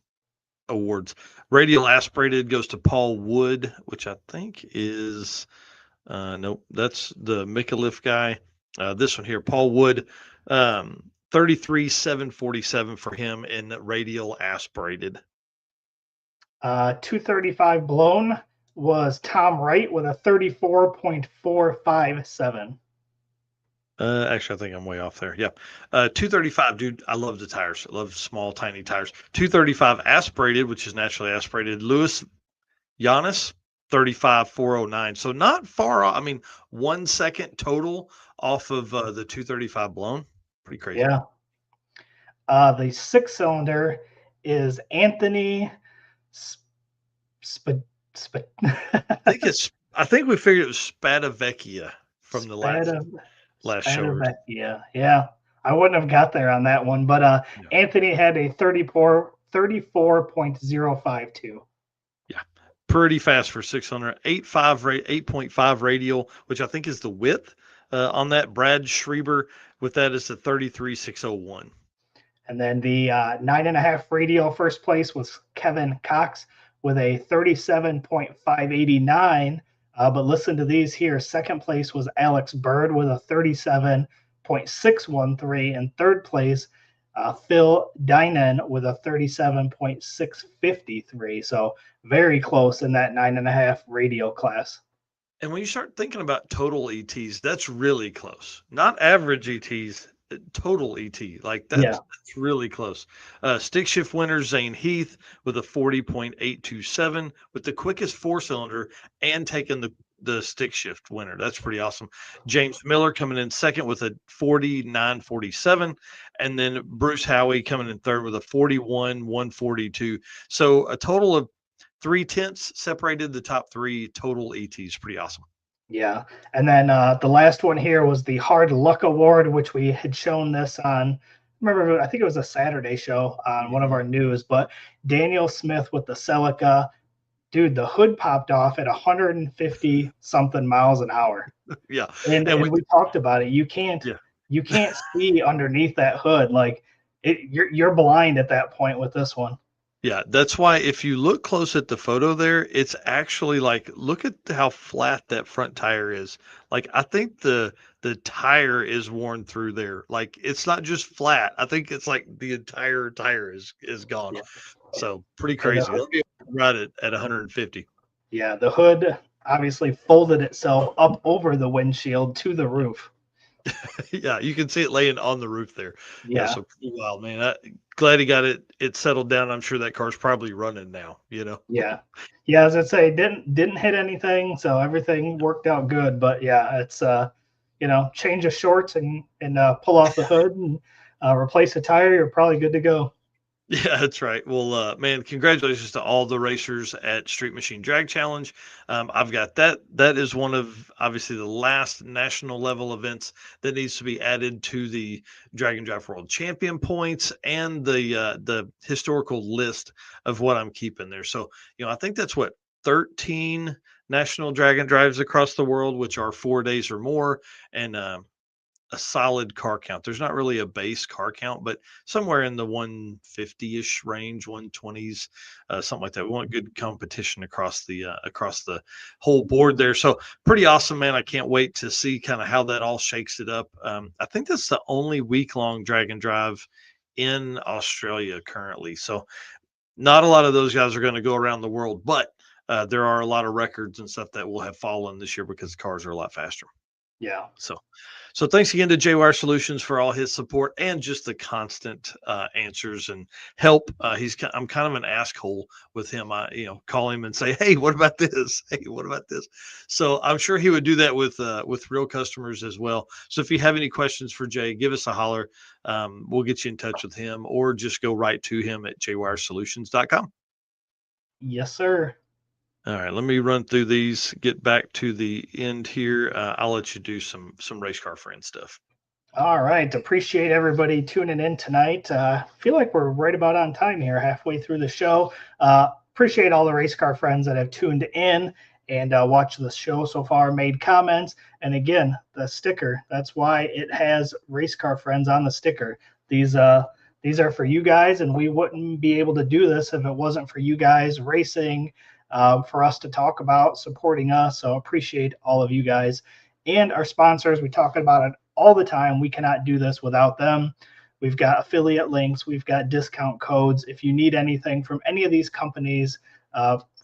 awards. Radial Aspirated goes to Paul Wood, which I think is nope, that's the Micallef guy. This one here, Paul Wood, 33.747 for him in Radial Aspirated. 235 blown was Tom Wright with a 34.457. Actually, I think I'm way off there. Yeah. 235, dude. I love the tires. I love small, tiny tires. 235 aspirated, which is naturally aspirated. Louis Giannis, 35.409. So not far off. I mean, 1 second total off of the 235 blown. Pretty crazy. Yeah. The 6-cylinder is Anthony I think we figured it was Spadavecchia from the last show. Yeah. I wouldn't have got there on that one, but Yeah. Anthony had a 34.052. Yeah. Pretty fast for 600. 8.5 radial, which I think is the width on that. Brad Schreiber with that is the 33.601. And then the 9.5 radial first place was Kevin Cox with a 37.589. But listen to these here. Second place was Alex Bird with a 37.613. And third place, Phil Dynan with a 37.653. So very close in that 9.5 radial class. And when you start thinking about total ETs, that's really close. Not average ETs, total ET. Like that's really close. Stick shift winner Zane Heath with a 40.827 with the quickest 4-cylinder and taking the stick shift winner. That's pretty awesome. James Miller coming in second with a 49.47, and then Bruce Howie coming in third with a 41.142. So a total of 0.3 separated the top 3 total ETs. Pretty awesome. Yeah. And then the last one here was the Hard Luck Award, which we had shown this on, remember, I think it was a Saturday show on one of our news, but Daniel Smith with the Celica, dude, the hood popped off at 150 something miles an hour. Yeah. And we talked about it. You can't see underneath that hood. Like you're blind at that point with this one. Yeah, that's why if you look close at the photo there, it's actually like, look at how flat that front tire is. Like, I think the tire is worn through there. Like, it's not just flat. I think it's like the entire tire is gone. Yeah. So pretty crazy. They'll be right at 150. Yeah, the hood obviously folded itself up over the windshield to the roof. Yeah, you can see it laying on the roof there. Yeah, so pretty wild, man. Glad he got it settled down. I'm sure that car's probably running now, Yeah. As I say, didn't hit anything, so everything worked out good. But yeah, it's change of shorts and pull off the hood and replace the tire, you're probably good to go. Yeah, that's right. Well, man, congratulations to all the racers at Street Machine Drag Challenge. I've got that. That is one of obviously the last national level events that needs to be added to the Drag and Drive World Champion points and the historical list of what I'm keeping there. So, I think that's 13 national drag and drives across the world, which are 4 days or more. And a solid car count. There's not really a base car count, but somewhere in the 150-ish range, 120s, something like that. We want good competition across the whole board there. So pretty awesome, man. I can't wait to see kind of how that all shakes it up. I think that's the only week-long drag and drive in Australia currently. So not a lot of those guys are going to go around the world, but there are a lot of records and stuff that will have fallen this year because the cars are a lot faster. Yeah. So thanks again to JWire Solutions for all his support and just the constant answers and help. I'm kind of an asshole with him. I call him and say, hey, what about this? Hey, what about this? So I'm sure he would do that with real customers as well. So if you have any questions for Jay, give us a holler. We'll get you in touch with him, or just go right to him at jwiresolutions.com. Yes, sir. All right, let me run through these, get back to the end here. I'll let you do some race car friend stuff. All right. Appreciate everybody tuning in tonight. Feel like we're right about on time here, halfway through the show. Appreciate all the race car friends that have tuned in and watched the show so far, made comments. And again, the sticker, that's why it has race car friends on the sticker. These are for you guys, and we wouldn't be able to do this if it wasn't for you guys racing, for us to talk about, supporting us. So appreciate all of you guys and our sponsors. We talk about it all the time. We cannot do this without them. We've got affiliate links. We've got discount codes. If you need anything from any of these companies,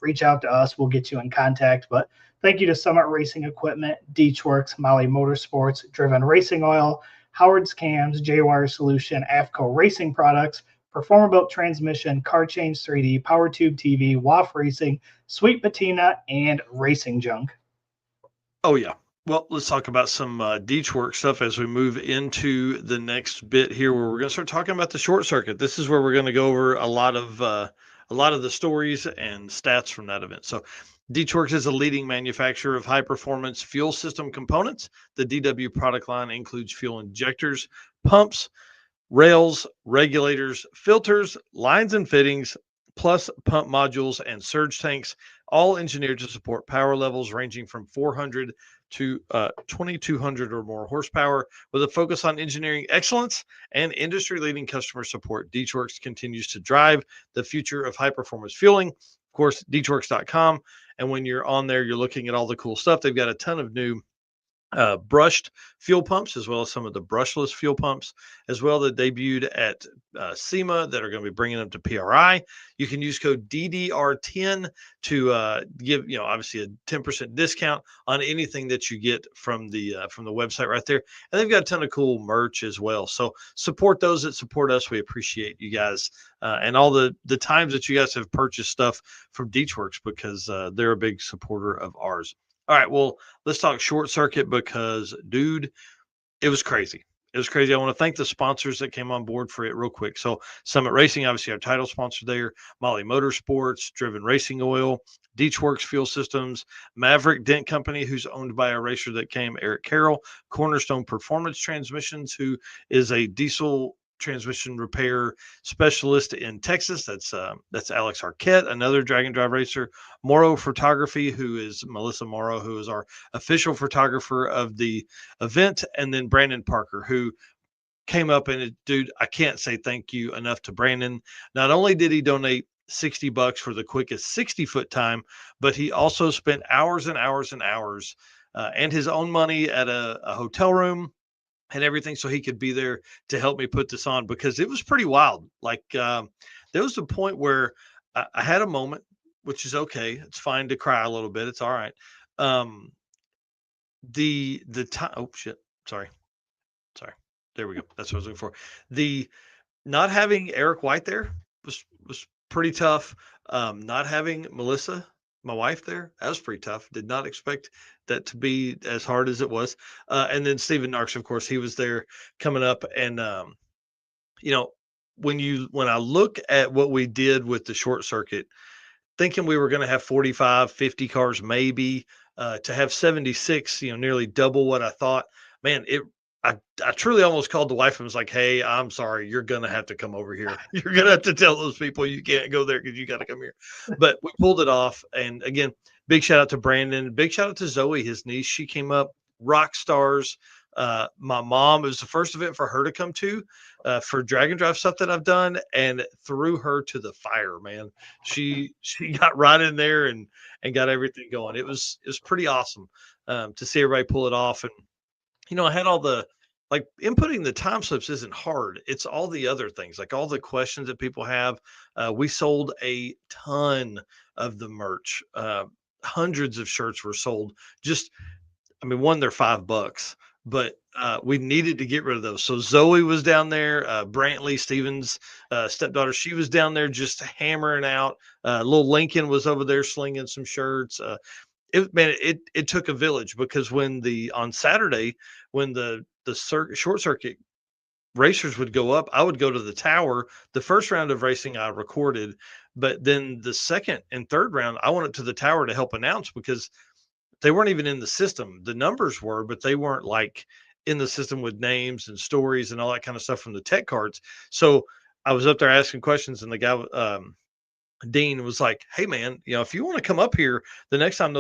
reach out to us. We'll get you in contact. But thank you to Summit Racing Equipment, Deechworks, Molly Motorsports, Driven Racing Oil, Howard's Cams, JWire Solution, AFCO Racing Products, Performabuilt Transmission, Car Change 3D, Power Tube TV, WAF Racing, Sweet Patina, and Racing Junk. Oh, yeah. Well, let's talk about some Deechworks stuff as we move into the next bit here, where we're going to start talking about the short circuit. This is where we're going to go over a lot of the stories and stats from that event. So Deechworks is a leading manufacturer of high-performance fuel system components. The DW product line includes fuel injectors, pumps, rails, regulators, filters, lines and fittings, plus pump modules and surge tanks, all engineered to support power levels ranging from 400 to 2,200 or more horsepower. With a focus on engineering excellence and industry-leading customer support, Deechworks continues to drive the future of high-performance fueling. Of course, Deechworks.com. And when you're on there, you're looking at all the cool stuff. They've got a ton of new brushed fuel pumps, as well as some of the brushless fuel pumps as well, that debuted at SEMA, that are going to be bringing them to PRI. You can use code DDR10 to give, obviously a 10% discount on anything that you get from the website right there. And they've got a ton of cool merch as well. So support those that support us. We appreciate you guys and all the times that you guys have purchased stuff from Deechworks, because they're a big supporter of ours. All right, well, let's talk short circuit, because, dude, it was crazy. It was crazy. I want to thank the sponsors that came on board for it real quick. So Summit Racing, obviously our title sponsor there, Molly Motorsports, Driven Racing Oil, Deechworks Fuel Systems, Maverick Dent Company, who's owned by a racer that came, Eric Carroll, Cornerstone Performance Transmissions, who is a diesel transmission repair specialist in Texas. That's Alex Arquette, another drag and drive racer. Morrow Photography, who is Melissa Morrow, who is our official photographer of the event. And then Brandon Parker, who came up, and dude, I can't say thank you enough to Brandon. Not only did he donate $60 for the quickest 60-foot time, but he also spent hours and hours and hours and his own money at a hotel room and everything, so he could be there to help me put this on, because it was pretty wild. Like there was a point where I had a moment, which is okay. It's fine to cry a little bit. It's all right. The time. Oh shit. Sorry. There we go. That's what I was looking for. The not having Eric White there was pretty tough. Not having Melissa, my wife, there, that was pretty tough. Did not expect that to be as hard as it was. And then Stephen Narks, of course, he was there coming up. And when I look at what we did with the short circuit, thinking we were going to have 45, 50 cars, maybe, to have 76, nearly double what I thought, man, I truly almost called the wife and was like, hey, I'm sorry, you're going to have to come over here. You're going to have to tell those people you can't go there because you got to come here. But we pulled it off. And again, big shout out to Brandon. Big shout out to Zoe, his niece. She came up, rock stars, My mom, it was the first event for her to come to for Dragon Drive stuff that I've done, and threw her to the fire, man. She got right in there and got everything going. It was pretty awesome to see everybody pull it off. And I had all the like inputting the time slips isn't hard. It's all the other things, like all the questions that people have. We sold a ton of the merch. Hundreds of shirts were sold. Just, I mean, one, they're $5, but we needed to get rid of those. So Zoe was down there, Brantley, Stevens' stepdaughter, she was down there just hammering out. Little Lincoln was over there slinging some shirts. It took a village, because on Saturday, when the short circuit racers would go up, I would go to the tower. The first round of racing I recorded, but then the second and third round I went up to the tower to help announce, because they weren't even in the system. The numbers were, but they weren't like in the system with names and stories and all that kind of stuff from the tech cards. So I was up there asking questions, and the guy, Dean, was like, "Hey man, if you want to come up here the next time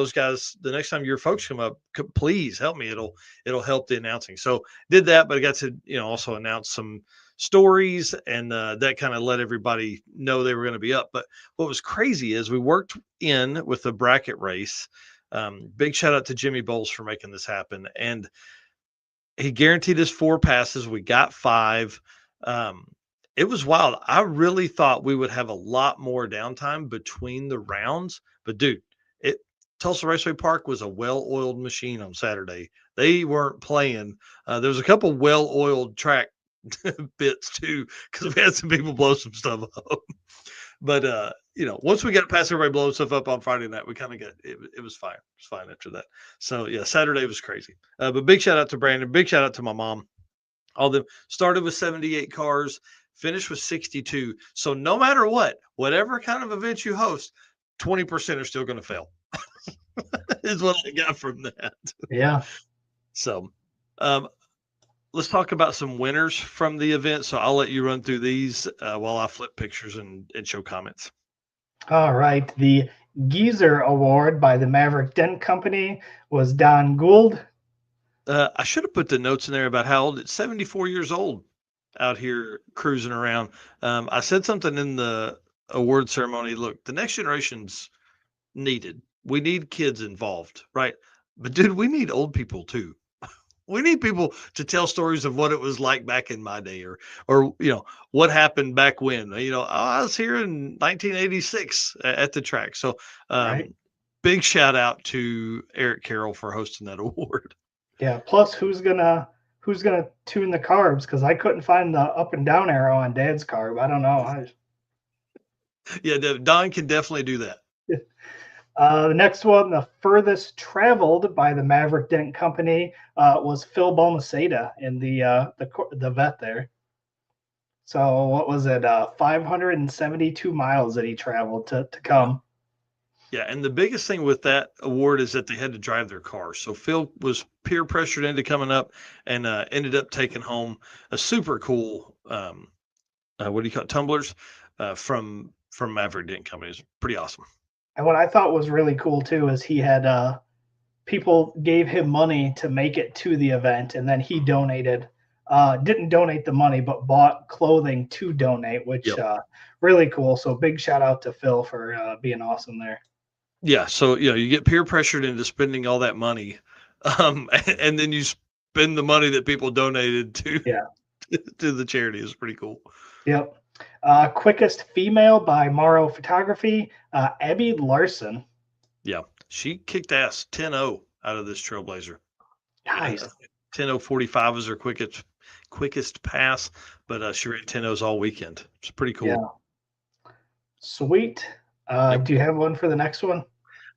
your folks come up, please help me. It'll help the announcing." So did that, but I got to also announce some stories, and that kind of let everybody know they were going to be up. But what was crazy is we worked in with the bracket race. Big shout out to Jimmy Bowles for making this happen, and he guaranteed us 4 passes. We got 5. It was wild. I really thought we would have a lot more downtime between the rounds, but dude, Tulsa Raceway Park was a well-oiled machine on Saturday. They weren't playing. There was a couple well-oiled track bits too, because we had some people blow some stuff up. But once we got past everybody blowing stuff up on Friday night, we kind of got it was fine. It was fine after that. So yeah, Saturday was crazy. But big shout out to Brandon. Big shout out to my mom. All them started with 78 cars, finished with 62. So no matter whatever kind of event you host, 20% are still going to fail. Is what I got from that. Yeah. So let's talk about some winners from the event. So I'll let you run through these while I flip pictures and show comments. All right. The Geezer Award by the Maverick Dent Company was Don Gould. I should have put the notes in there about how old. It's 74 years old out here cruising around. I said something in the award ceremony. Look, the next generation's needed. We need kids involved, right? But dude, we need old people too. We need people to tell stories of what it was like back in my day, or what happened back when. I was here in 1986 at the track. So Right. Big shout out to Eric Carroll for hosting that award. Yeah. Plus, who's gonna tune the carbs? Because I couldn't find the up and down arrow on Dad's carb. I don't know. Yeah, Don can definitely do that. The next one, the furthest traveled by the Maverick Dent Company, was Phil Balmaceda in the vet there. So what was it? 572 miles that he traveled to come. Yeah, and the biggest thing with that award is that they had to drive their car. So Phil was peer pressured into coming up, and ended up taking home a super cool what do you call it, tumblers from Maverick Dent Company. It's pretty awesome. And what I thought was really cool too is he had people gave him money to make it to the event, and then he donated. Didn't donate the money, but bought clothing to donate, which really cool. So big shout out to Phil for being awesome there. Yeah, so you get peer pressured into spending all that money, and then you spend the money that people donated to to the charity. Is pretty cool. Yep. Quickest female by Morrow Photography, Abby Larson. Yeah, she kicked ass 10-0 out of this Trailblazer. Nice. 10:45 was her quickest pass, but she ran 10-0s all weekend. It's pretty cool. Yeah. Sweet. Do you have one for the next one?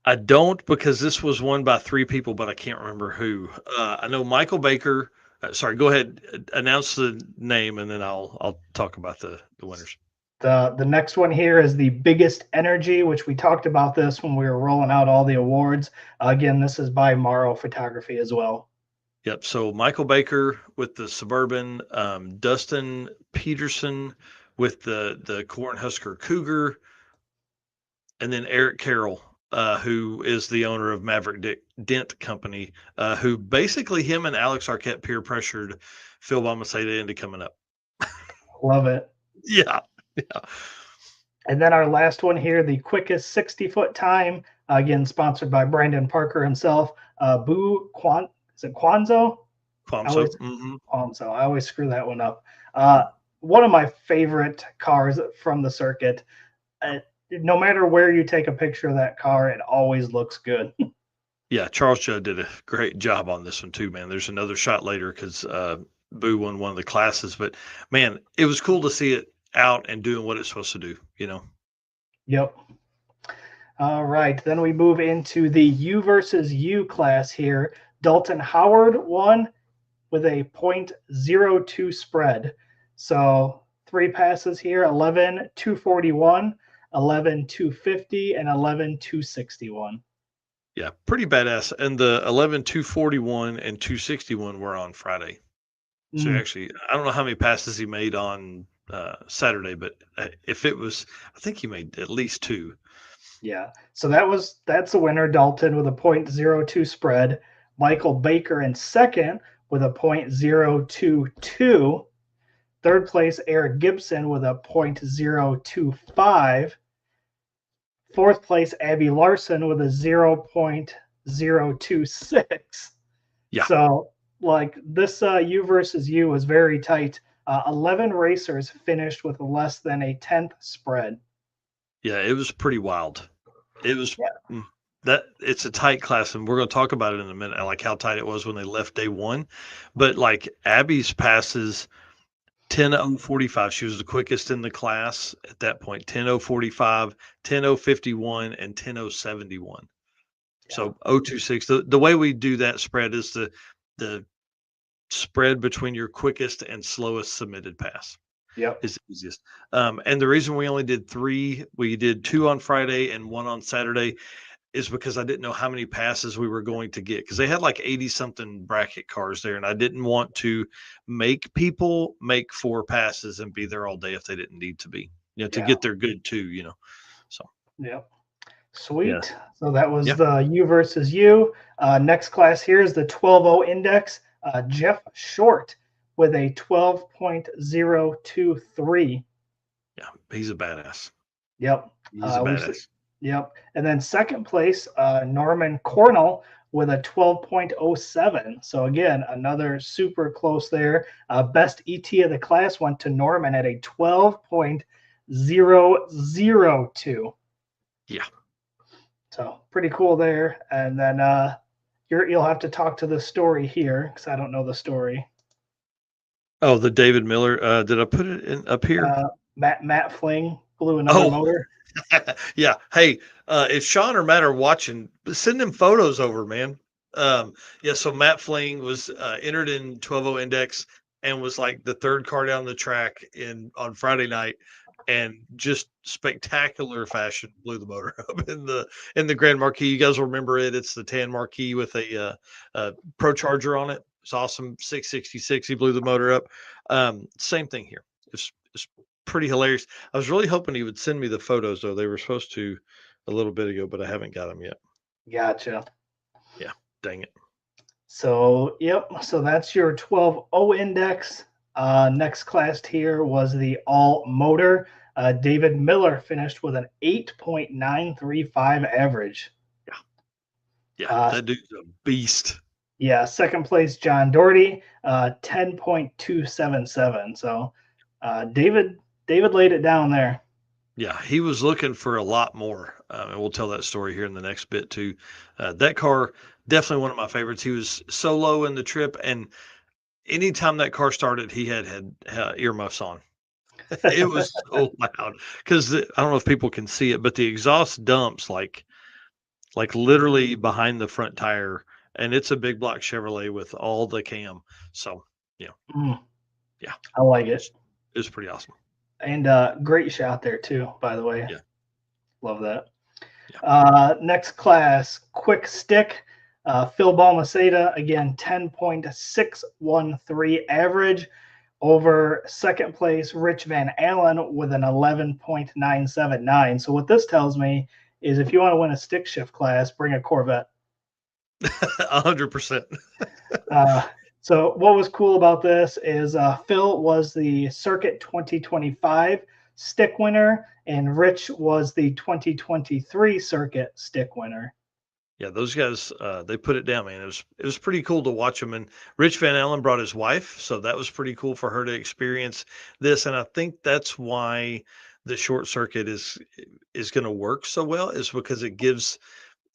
I don't, because this was won by 3 people, but I can't remember who. I know Michael Baker. Sorry, go ahead. Announce the name, and then I'll talk about the winners. The next one here is the Biggest Energy, which we talked about this when we were rolling out all the awards. Again, this is by Morrow Photography as well. Yep. So Michael Baker with the Suburban, Dustin Peterson with the Cornhusker Cougar, and then Eric Carroll who is the owner of Maverick Dent Company, who basically him and Alex Arquette peer pressured Phil Balmaceda into coming up. Love it. Yeah. And then our last one here, the quickest 60-foot time, again sponsored by Brandon Parker himself. Boo Kwan, is it Kwanzo? Kwanzo. I always screw that one up. One of my favorite cars from the circuit. No matter where you take a picture of that car, it always looks good. Yeah, Charles Judd did a great job on this one too, man. There's another shot later because Boo won one of the classes, but man, it was cool to see it out and doing what it's supposed to do, you know. Yep. All right, then we move into the U versus U class here. Dalton Howard won with a .02 spread. So 3 passes here: 11.241, 11.250, and 11.261. Yeah, pretty badass. And the 11.241 and 261 were on Friday. So actually, I don't know how many passes he made on Saturday, but if it was, I think he made at least 2. Yeah. So that's the winner, Dalton, with a .02 spread. Michael Baker in second with a .022. Third place, Eric Gibson with a .025. Fourth place, Abby Larson with a 0.026. Yeah. So like this U versus U was very tight. 11 racers finished with less than a 10th spread. Yeah, it was pretty wild. It was that it's a tight class, and we're going to talk about it in a minute, like how tight it was when they left day one. But like Abby's passes, 10.045. She was the quickest in the class at that point. 10.045, 10.051, and 10.071. Yeah. So 0.26. The way we do that spread is the spread between your quickest and slowest submitted pass. Yep. Is the easiest. And the reason we only did 3, we did 2 on Friday and 1 on Saturday, is because I didn't know how many passes we were going to get, because they had like 80 something bracket cars there, and I didn't want to make people make 4 passes and be there all day if they didn't need to be, you know, to get their good 2, you know. So yep. Sweet. Yeah. So that was the U versus U. Next class here is the 12.0 index. Jeff Short with a 12.023. Yeah, he's a badass. Yep. He's a badass. Yep. And then second place, Norman Cornell with a 12.07. So again, another super close there. Best ET of the class went to Norman at a 12.002. Yeah. So pretty cool there. And then you'll have to talk to the story here, because I don't know the story. Oh, the David Miller. Did I put it in up here? Matt Fling blew another motor. Yeah. Hey, if Sean or Matt are watching, send them photos over, man. Yeah. So Matt Fling was entered in 12.0 index and was like the 3rd car down the track on Friday night, and just spectacular fashion blew the motor up in the Grand Marquis. You guys will remember it. It's the tan Marquis with a Pro Charger on it. It's awesome. 666. He blew the motor up. Same thing here. It's pretty hilarious. I was really hoping he would send me the photos, though. They were supposed to a little bit ago, but I haven't got them yet. Gotcha. Yeah. Dang it. So, yep. So that's your 12.0 index. Next class here was the all motor. David Miller finished with an 8.935 average. Yeah, that dude's a beast. Yeah, second place, John Doherty, 10.277. So David laid it down there. Yeah, he was looking for a lot more. And we'll tell that story here in the next bit too. That car, definitely one of my favorites. He was so low in the trip, and anytime that car started, he had earmuffs on. It was so loud, because I don't know if people can see it, but the exhaust dumps like literally behind the front tire, and it's a big block Chevrolet with all the cam. So yeah, yeah, I like it. It was pretty awesome, and great shot there too, by the way. Yeah, love that. Yeah. Next class, quick stick. Phil Balmaceda, again, 10.613 average over second place, Rich Van Allen with an 11.979. So what this tells me is if you want to win a stick shift class, bring a Corvette. 100%. So what was cool about this is Phil was the Circuit 2025 stick winner, and Rich was the 2023 Circuit stick winner. Yeah, those guys, they put it down, man. It was pretty cool to watch them. And Rich Van Allen brought his wife, so that was pretty cool for her to experience this. And I think that's why the short circuit is going to work so well, is because it gives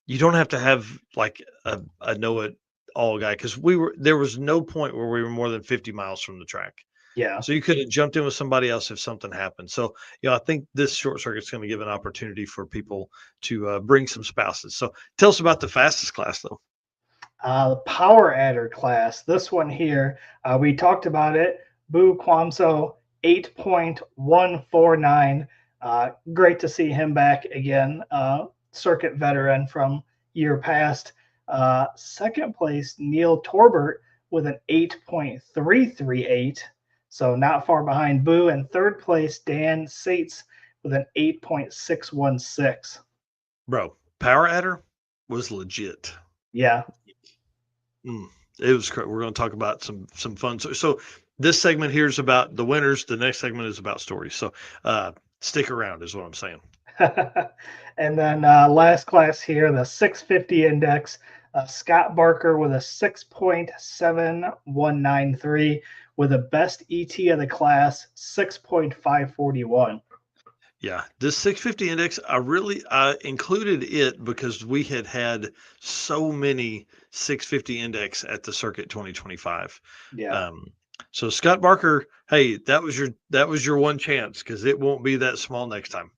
you don't have to have like a know it all guy, because there was no point where we were more than 50 miles from the track. Yeah. So you could have jumped in with somebody else if something happened. So, I think this short circuit is going to give an opportunity for people to bring some spouses. So tell us about the fastest class, though. The Power Adder class. This one here, we talked about it. Boo Quamso, 8.149. Great to see him back again. Circuit veteran from year past. Second place, Neil Torbert with an 8.338. So not far behind Boo. And third place, Dan Sates with an 8.616. Bro, Power Adder was legit. Yeah. It was great. We're going to talk about some fun. So this segment here is about the winners. The next segment is about stories. So stick around is what I'm saying. And then last class here, the 650 index, Scott Barker with a 6.7193 with a best ET of the class, 6.541. Yeah, this 650 index, I included it because we had so many 650 index at the Circuit 2025. Yeah. So Scott Barker, hey, that was your one chance, because it won't be that small next time.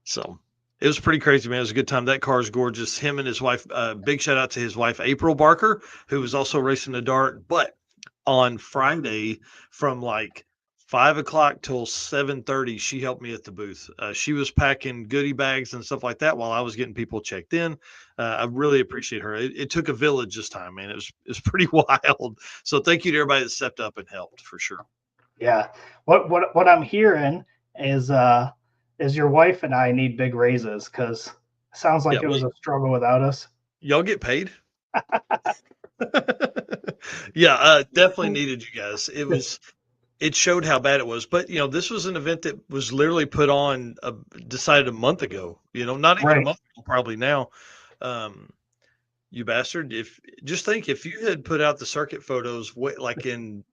So it was pretty crazy, man. It was a good time. That car is gorgeous. Him and his wife, big shout out to his wife, April Barker, who was also racing the dart. But on Friday from like 5 o'clock till 7:30, she helped me at the booth. She was packing goodie bags and stuff like that while I was getting people checked in. I really appreciate her. It took a village this time, man. It was pretty wild. So thank you to everybody that stepped up and helped, for sure. Yeah. What I'm hearing is your wife and I need big raises, because it sounds like it was a struggle without us. Y'all get paid? Yeah, definitely needed you guys. It showed how bad it was. But this was an event that was literally put on, decided a month ago. Not even a month ago, probably now. You bastard! Just think, if you had put out the circuit photos like in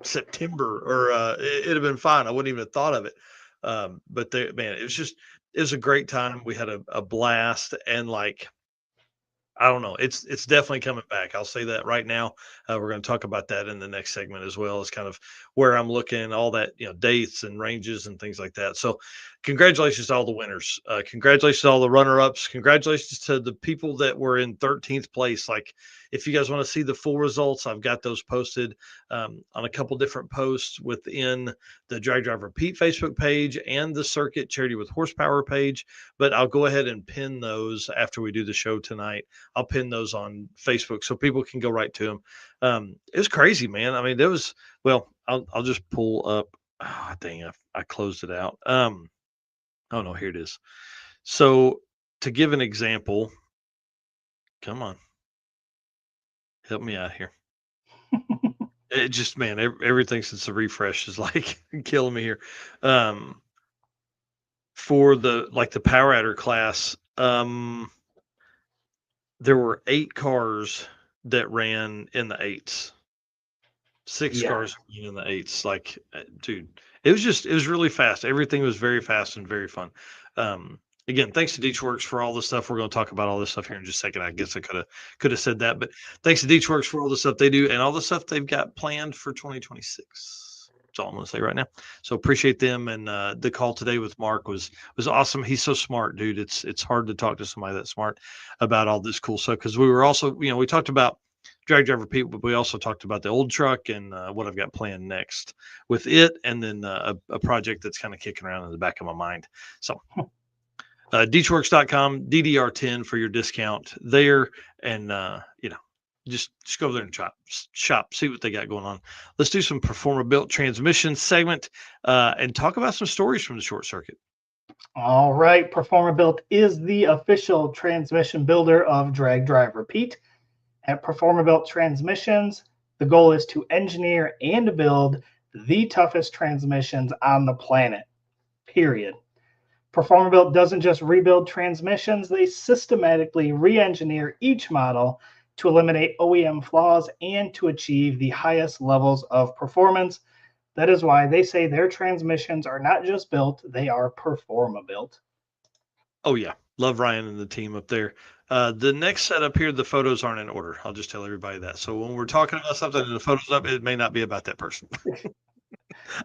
September, or it'd have been fine. I wouldn't even have thought of it. But man, it was a great time. We had a blast, and like, I don't know. It's definitely coming back. I'll say that right now. We're going to talk about that in the next segment, as well as kind of where I'm looking, all that, dates and ranges and things like that. So congratulations to all the winners. Congratulations to all the runner-ups. Congratulations to the people that were in 13th place. Like, if you guys want to see the full results, I've got those posted on a couple different posts within the Drag Driver Pete Facebook page and the Circuit Charity with Horsepower page. But I'll go ahead and pin those after we do the show tonight. I'll pin those on Facebook so people can go right to them. It was crazy, man. I mean, I'll just pull up. Oh, dang, I closed it out. Oh no, here it is. So to give an example, come on, help me out here. It just, man, everything since the refresh is like killing me here. For the Power Adder class, there were 8 cars that ran in the 8s. 6 cars in the 8s. Like, dude, it was really fast. Everything was very fast and very fun. Again, thanks to DeechWorks for all the stuff. We're going to talk about all this stuff here in just a second. I guess I could have said that, but thanks to DeechWorks for all the stuff they do and all the stuff they've got planned for 2026. That's all I'm going to say right now. So appreciate them. And the call today with Mark was awesome. He's so smart, dude. It's hard to talk to somebody that smart about all this cool stuff, because we were also, we talked about Drag Driver Pete, but we also talked about the old truck and what I've got planned next with it, and then a project that's kind of kicking around in the back of my mind. So DeechWorks.com, DDR10 for your discount there, and just go there and shop, see what they got going on. Let's do some Performer Built Transmission segment and talk about some stories from the short circuit. All right, Performabuilt is the official transmission builder of Drag Drive Repeat. At Performabuilt Transmissions, the goal is to engineer and build the toughest transmissions on the planet, period. Performabuilt doesn't just rebuild transmissions, they systematically re engineer each model to eliminate OEM flaws and to achieve the highest levels of performance. That is why they say their transmissions are not just built, they are Performabuilt. Oh yeah, love Ryan and the team up there. The next setup here, the photos aren't in order. I'll just tell everybody that. So when we're talking about something and the photos up, it may not be about that person.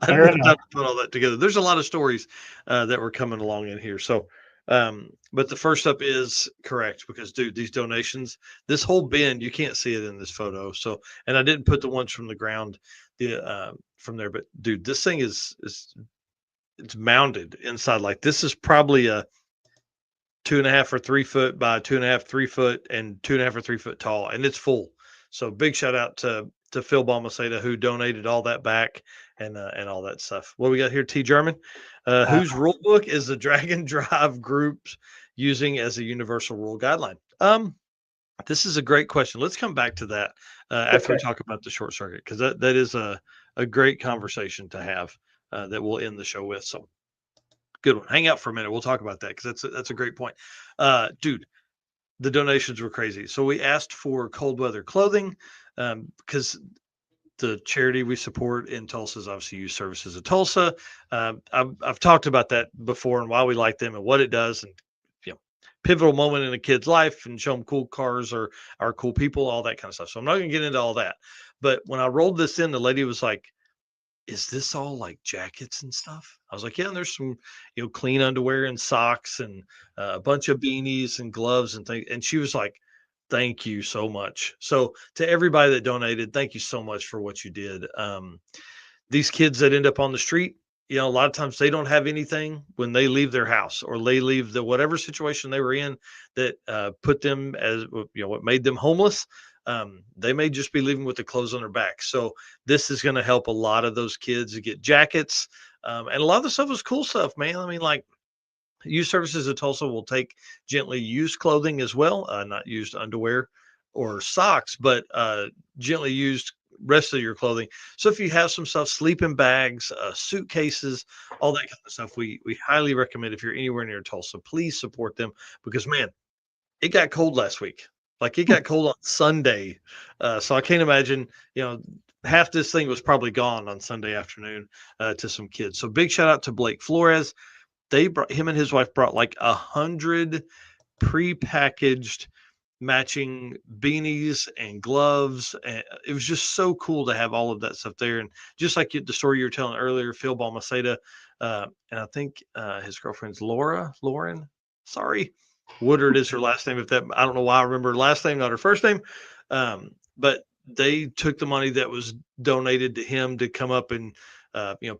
I didn't Fair have time enough. to put all that together. There's a lot of stories that were coming along in here. So, but the first up is correct because, dude, these donations, this whole bin, you can't see it in this photo. So, and I didn't put the ones from the ground, from there. But, dude, this thing is it's mounded inside. Like this is probably a 2.5 or 3 foot by 2.5, 3 foot, and 2.5 or 3 foot tall, and it's full. So big shout out to Phil Balmaceda who donated all that back and all that stuff. What we got here, T. German, whose rule book is the Dragon Drive groups using as a universal rule guideline? This is a great question. Let's come back to that after we talk about the short circuit because that is a great conversation to have that we'll end the show with. So good one. Hang out for a minute. We'll talk about that because that's a great point. Dude, the donations were crazy. So we asked for cold weather clothing because the charity we support in Tulsa is obviously Youth Services of Tulsa. I've talked about that before and why we like them and what it does and pivotal moment in a kid's life and show them cool cars or cool people, all that kind of stuff. So I'm not going to get into all that. But when I rolled this in, the lady was like, is this all like jackets and stuff? I was like, yeah, and there's some, clean underwear and socks and a bunch of beanies and gloves and things. And she was like, thank you so much. So to everybody that donated, thank you so much for what you did. These kids that end up on the street, a lot of times they don't have anything when they leave their house or they leave the whatever situation they were in that put them as, what made them homeless. They may just be leaving with the clothes on their back. So this is going to help a lot of those kids to get jackets. And a lot of the stuff was cool stuff, man. I mean, like Youth Services of Tulsa will take gently used clothing as well, not used underwear or socks, but gently used rest of your clothing. So if you have some stuff, sleeping bags, suitcases, all that kind of stuff, we highly recommend if you're anywhere near Tulsa, please support them because, man, it got cold last week. Like it got cold on Sunday. So I can't imagine, half this thing was probably gone on Sunday afternoon to some kids. So big shout out to Blake Flores. Him and his wife brought like 100 prepackaged matching beanies and gloves. And it was just so cool to have all of that stuff there. And just like the story you were telling earlier, Phil Balmaceda, and I think his girlfriend's Lauren, sorry. Woodard is her last name. I don't know why I remember her last name, not her first name. But they took the money that was donated to him to come up and,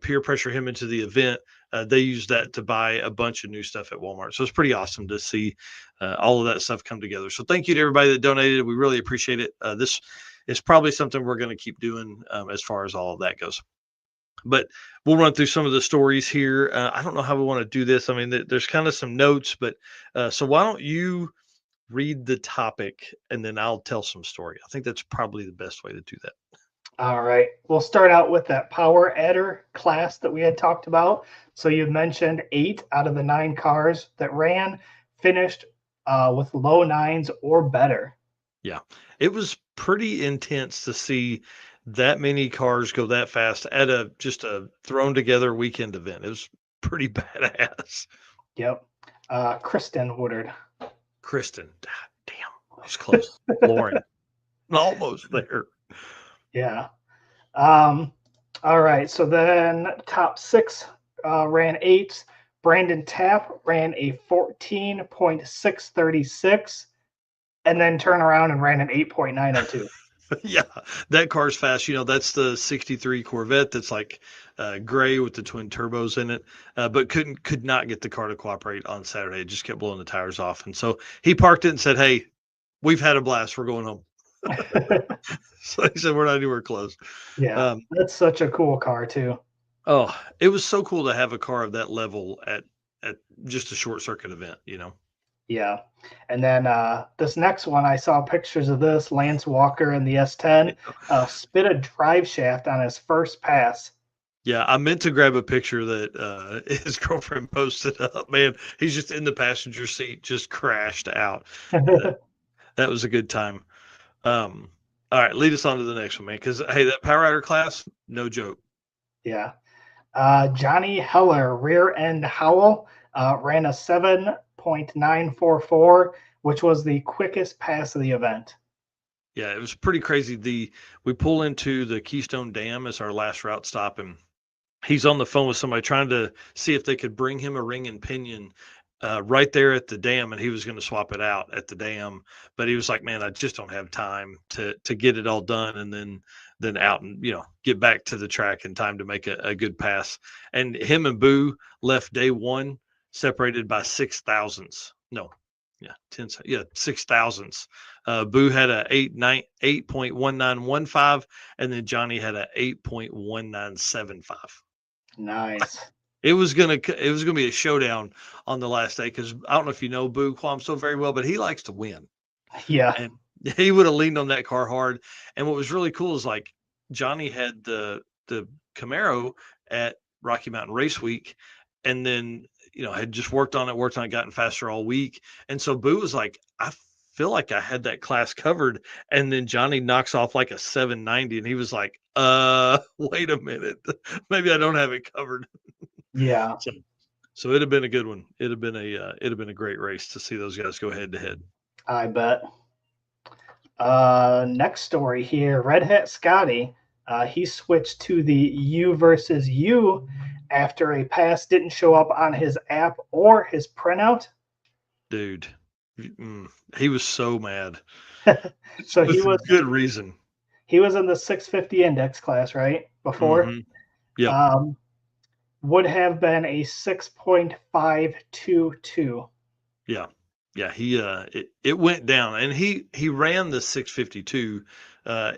peer pressure him into the event. They used that to buy a bunch of new stuff at Walmart. So it's pretty awesome to see all of that stuff come together. So thank you to everybody that donated. We really appreciate it. This is probably something we're going to keep doing as far as all of that goes. But we'll run through some of the stories here. I don't know how we want to do this. I mean, there's kind of some notes, but so why don't you read the topic and then I'll tell some story. I think that's probably the best way to do that. All right. We'll start out with that power adder class that we had talked about. So you mentioned 8 out of the 9 cars that ran finished with low 9s or better. Yeah, it was pretty intense to see that many cars go that fast at just a thrown together weekend event. It was pretty badass. Yep. Kristen Woodard. Kristen, damn, I was close. Lauren, almost there. Yeah. All right. So then top 6 ran 8s. Brandon Tapp ran a 14.636 and then turn around and ran an 8.902. Yeah, that car's fast. That's the 63 Corvette that's like gray with the twin turbos in it, but could not get the car to cooperate on Saturday. It just kept blowing the tires off. And so he parked it and said, hey, we've had a blast. We're going home. So he said, we're not anywhere close. Yeah, that's such a cool car too. Oh, it was so cool to have a car of that level at just a short circuit event, Yeah. And then this next one, I saw pictures of this. Lance Walker in the S10 spit a drive shaft on his first pass. Yeah, I meant to grab a picture that his girlfriend posted up. Man, he's just in the passenger seat, just crashed out. That was a good time. All right, lead us on to the next one, man. Because hey, that Power Rider class, no joke. Yeah. Johnny Heller, rear end Howell, ran a 7.944, which was the quickest pass of the event. Yeah, it was pretty crazy. We pull into the Keystone Dam as our last route stop, and he's on the phone with somebody trying to see if they could bring him a ring and pinion right there at the dam, and he was going to swap it out at the dam, but he was like, man, I just don't have time to get it all done and then out and get back to the track in time to make a good pass. And him and Boo left day one separated by 6 thousandths. No, yeah, 6 thousandths. Boo had a 8.1915, and then Johnny had a 8.1975. Nice. It was gonna be a showdown on the last day because I don't know if you know Boo Quam so very well, but he likes to win. Yeah. And he would have leaned on that car hard. And what was really cool is like Johnny had the Camaro at Rocky Mountain Race Week, and then had just worked on it, gotten faster all week. And so Boo was like, I feel like I had that class covered. And then Johnny knocks off like a 790, and he was like, wait a minute, maybe I don't have it covered. Yeah. So it'd have been a good one. It'd have been a great race to see those guys go head to head. I bet. Next story here, Red Hat Scotty. He switched to the U versus U after a pass didn't show up on his app or his printout. Dude, he was so mad. So he was good reason. He was in the 650 index class, right? Before. Mm-hmm. Yeah. Would have been a 6.522. Yeah. Yeah, it went down, and he ran the 652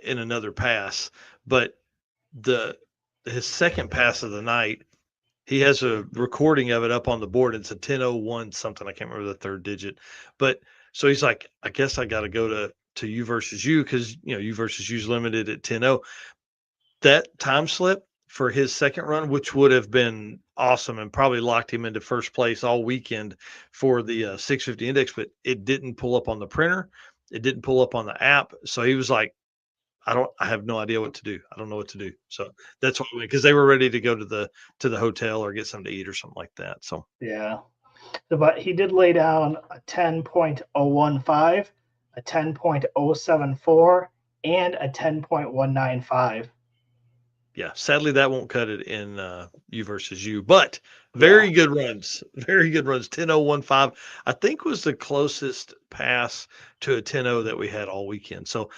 in another pass, but his second pass of the night, he has a recording of it up on the board. It's a 10:01 something. I can't remember the third digit, but so he's like, I guess I got to go to U versus U because U versus U's limited at 10:0. That time slip for his second run, which would have been awesome and probably locked him into first place all weekend for the 650 index, but it didn't pull up on the printer. It didn't pull up on the app. So he was like, I have no idea what to do. I don't know what to do. So that's why because they were ready to go to the hotel or get something to eat or something like that. So yeah, but he did lay down a 10.015, a 10.074, and a 10.195. Yeah, sadly that won't cut it in U versus U, but very good runs. Very good runs. 10:015, I think was the closest pass to a 10:0 that we had all weekend. So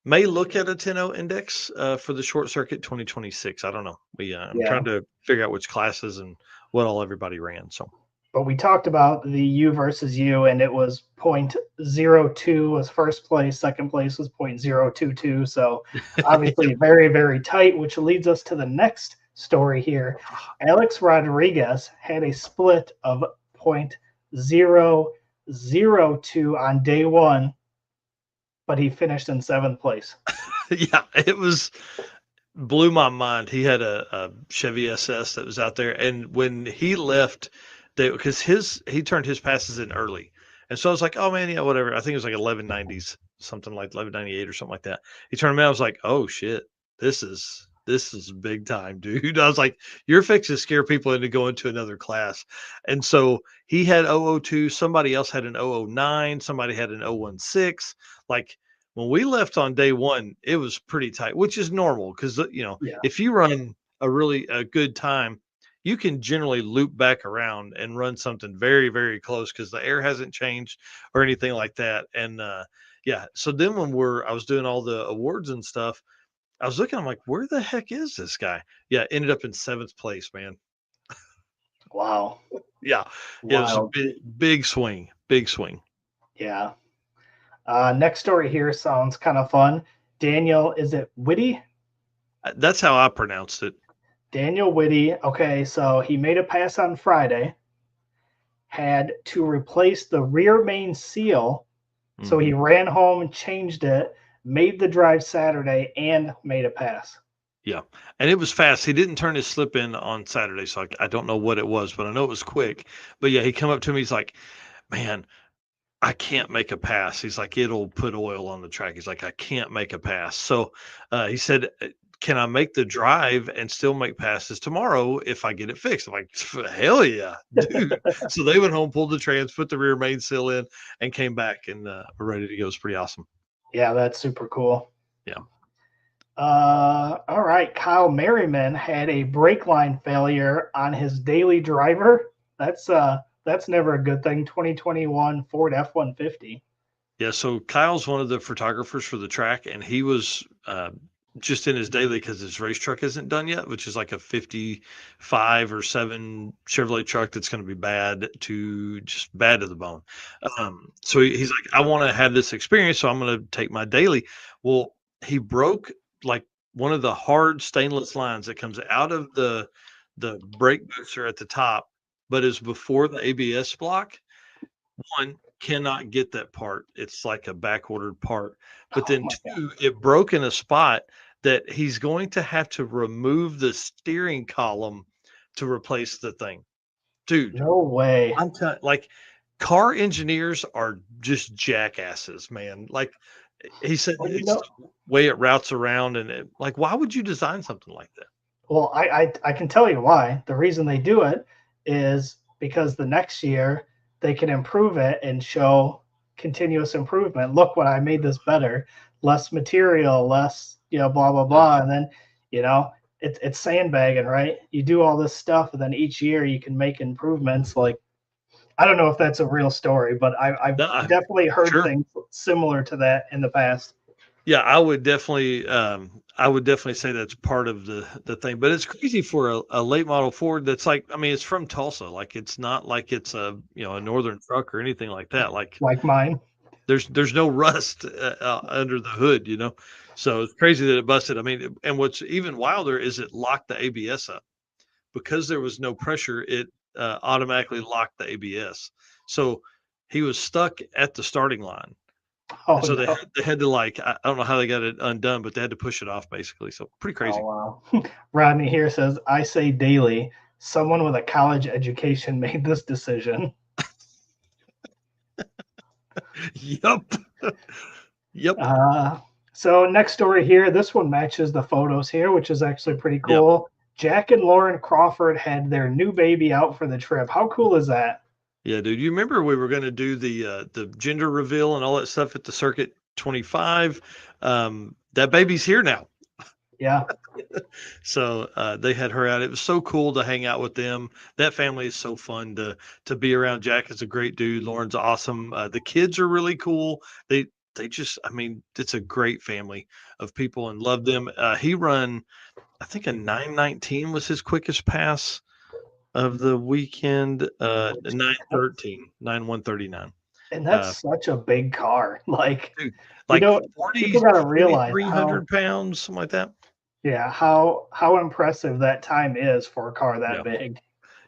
may look at a 10:0 index for the short circuit 2026. I don't know. I'm trying to figure out which classes and what all everybody ran. So, but we talked about the U versus U, and it was 0.02 was first place, second place was 0.022. So obviously very, very tight, which leads us to the next story here. Alex Rodriguez had a split of 0.002 on day one, but he finished in seventh place. Yeah, it blew my mind. He had a Chevy SS that was out there, and when he left, because he turned his passes in early, and so I was like, oh man, yeah, whatever. I think it was like 1190s, something like 1198 or something like that. He turned me out. I was like, oh shit, this is big time, dude. I was like, you're fixing to scare people into going to another class. And so he had 002, somebody else had an 009, somebody had an 016. Like when we left on day one, it was pretty tight, which is normal because if you run a good time, you can generally loop back around and run something very, very close because the air hasn't changed or anything like that. And so then when I was doing all the awards and stuff, I was looking, I'm like, where the heck is this guy? Yeah, ended up in seventh place, man. Wow. Yeah. It was a big swing. Big swing. Yeah. Next story here sounds kind of fun. Daniel, is it Whitty? That's how I pronounced it. Daniel Whitty. Okay, so he made a pass on Friday. had to replace the rear main seal. So he ran home and changed it, made the drive Saturday, and made a pass. Yeah, and it was fast. He didn't turn his slip in on Saturday, so I don't know what it was, but I know it was quick. But yeah, he come up to me. He's like, "Man, I can't make a pass." He's like, "It'll put oil on the track." He's like, "I can't make a pass." So he said, "Can I make the drive and still make passes tomorrow if I get it fixed?" I'm like, "Hell yeah, dude!" So they went home, pulled the trans, put the rear main seal in, and came back and were ready to go. It's pretty awesome. Yeah, that's super cool. Yeah. All right. Kyle Merriman had a brake line failure on his daily driver. That's never a good thing. 2021 Ford F-150. Yeah, so Kyle's one of the photographers for the track, and he was just in his daily because his race truck isn't done yet, which is like a 55 or 7 Chevrolet truck that's going to be bad to the bone. So he's like, I want to have this experience, so I'm going to take my daily. Well, he broke like one of the hard stainless lines that comes out of the brake booster at the top, but is before the ABS block. One, cannot get that part. It's like a back ordered part. But then two, it broke in a spot that he's going to have to remove the steering column to replace the thing. Dude, No way. I'm like, car engineers are just jackasses, man. Like he said, it's the way it routes around, and like, why would you design something like that? Well, I can tell you why. The reason they do it is because the next year they can improve it and show continuous improvement. Look what I made this better, less material, less, blah, blah, blah. And then, it's sandbagging, right? You do all this stuff, and then each year you can make improvements. Like, I don't know if that's a real story, but I've definitely heard things similar to that in the past. Yeah, I would definitely say that's part of the thing. But it's crazy for a late model Ford that's like, I mean, it's from Tulsa. Like, it's not like it's a northern truck or anything like that. Like mine. There's no rust under the hood, So it's crazy that it busted. I mean, and what's even wilder is it locked the ABS up because there was no pressure. It automatically locked the ABS. So he was stuck at the starting line. Oh, so they had to I don't know how they got it undone, but they had to push it off basically. So pretty crazy. Oh, wow. Rodney here says, I say daily, someone with a college education made this decision. Yep. Yep. So next story here, this one matches the photos here, which is actually pretty cool. Yep. Jack and Lauren Crawford had their new baby out for the trip. How cool is that? Yeah, dude. You remember we were going to do the gender reveal and all that stuff at the Circuit 25? That baby's here now. Yeah. So they had her out. It was so cool to hang out with them. That family is so fun to be around. Jack is a great dude. Lauren's awesome. The kids are really cool. They just, I mean, it's a great family of people and love them. He run, I think a 919 was his quickest pass of the weekend. 9139. And that's such a big car. Like, dude, like 40, people gotta realize 300 pounds, something like that. Yeah, how impressive that time is for a car that big.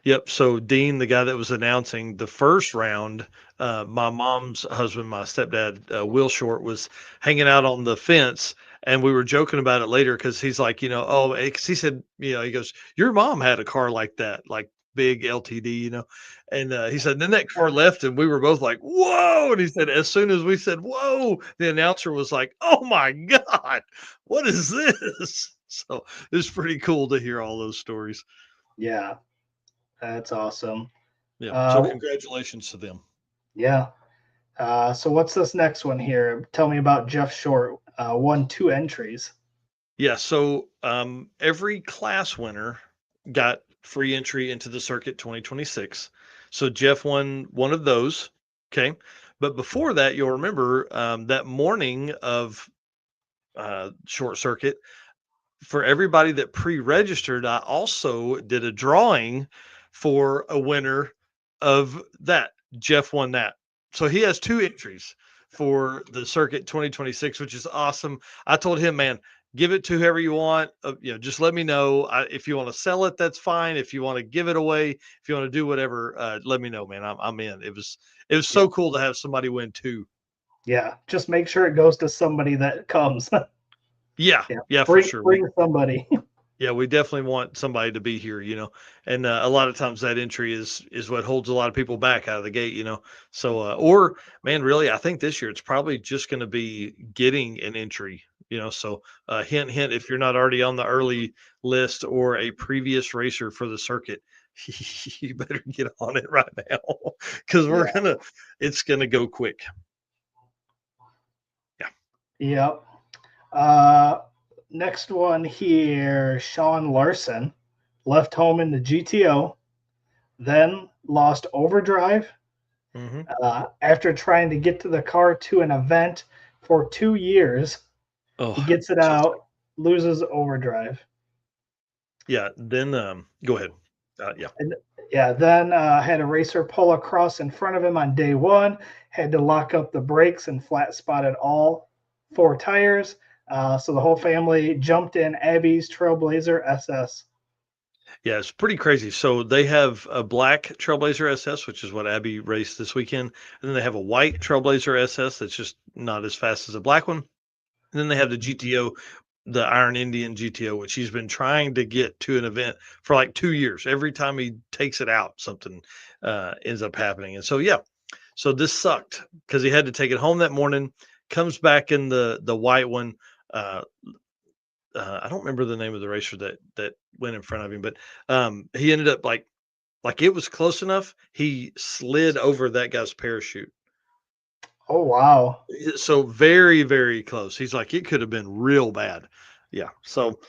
Yep. So Dean, the guy that was announcing the first round, my mom's husband, my stepdad, Will Short, was hanging out on the fence, and we were joking about it later because he's like, because he said, he goes, your mom had a car like that, like big LTD, and he said, then that car left, and we were both like, whoa. And he said, as soon as we said, whoa, the announcer was like, oh my God, what is this? So it was pretty cool to hear all those stories. Yeah, that's awesome. Yeah. So congratulations to them. Yeah. So what's this next one here? Tell me about Jeff Short. Won 2 entries. Yeah. So every class winner got free entry into the Circuit 2026. So Jeff won one of those. Okay. But before that, you'll remember that morning of Short Circuit, for everybody that pre-registered, I also did a drawing for a winner of that. Jeff won that. So he has 2 entries for the Circuit 2026, which is awesome. I told him, man, give it to whoever you want. Just let me know. If you want to sell it, that's fine. If you want to give it away, if you want to do whatever, let me know, man. I'm in. It was so cool to have somebody win two. Yeah, just make sure it goes to somebody that comes. Yeah, for bring, sure. Bring somebody. Yeah, we definitely want somebody to be here, and a lot of times that entry is what holds a lot of people back out of the gate, So, or man, really, I think this year it's probably just going to be getting an entry, So, hint, hint, if you're not already on the early list or a previous racer for the circuit, you better get on it right now because it's gonna go quick. Yeah. Yep. Next one here, Sean Larson left home in the GTO, then lost overdrive after trying to get to the car to an event for 2 years. Oh, he gets it out, loses overdrive. Yeah. Then go ahead. Then had a racer pull across in front of him on day one, had to lock up the brakes and flat spotted all 4 tires. So the whole family jumped in Abby's Trailblazer SS. Yeah, it's pretty crazy. So they have a black Trailblazer SS, which is what Abby raced this weekend. And then they have a white Trailblazer SS that's just not as fast as a black one. And then they have the GTO, the Iron Indian GTO, which he's been trying to get to an event for like 2 years. Every time he takes it out, something ends up happening. And so, so this sucked because he had to take it home that morning, comes back in the white one. I don't remember the name of the racer that went in front of him, but he ended up like it was close enough. He slid over that guy's parachute. Oh, wow. So very, very close. He's like, it could have been real bad. Yeah. So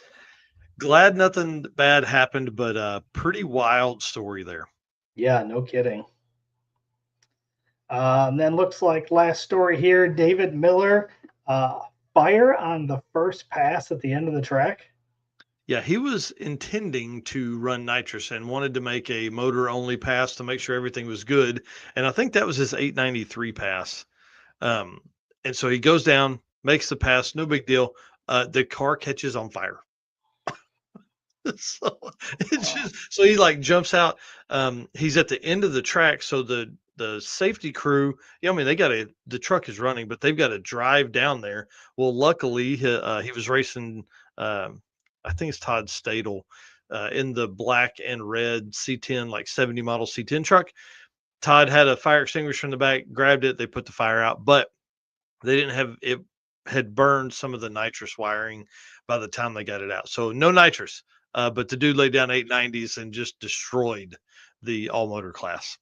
glad nothing bad happened, but pretty wild story there. Yeah, no kidding. And then looks like last story here, David Miller, fire on the first pass at the end of the track. Yeah, he was intending to run nitrous and wanted to make a motor only pass to make sure everything was good. And I think that was his 893 pass. And so he goes down, makes the pass, no big deal. The car catches on fire. So he like jumps out. He's at the end of the track, so the safety crew, the truck is running, but they've got to drive down there. Well, luckily he was racing. I think it's Todd Stadel in the black and red C10, like 70 model C10 truck. Todd had a fire extinguisher in the back, grabbed it, they put the fire out, but they didn't have it, had burned some of the nitrous wiring by the time they got it out. So no nitrous, but the dude laid down 890s and just destroyed the all motor class.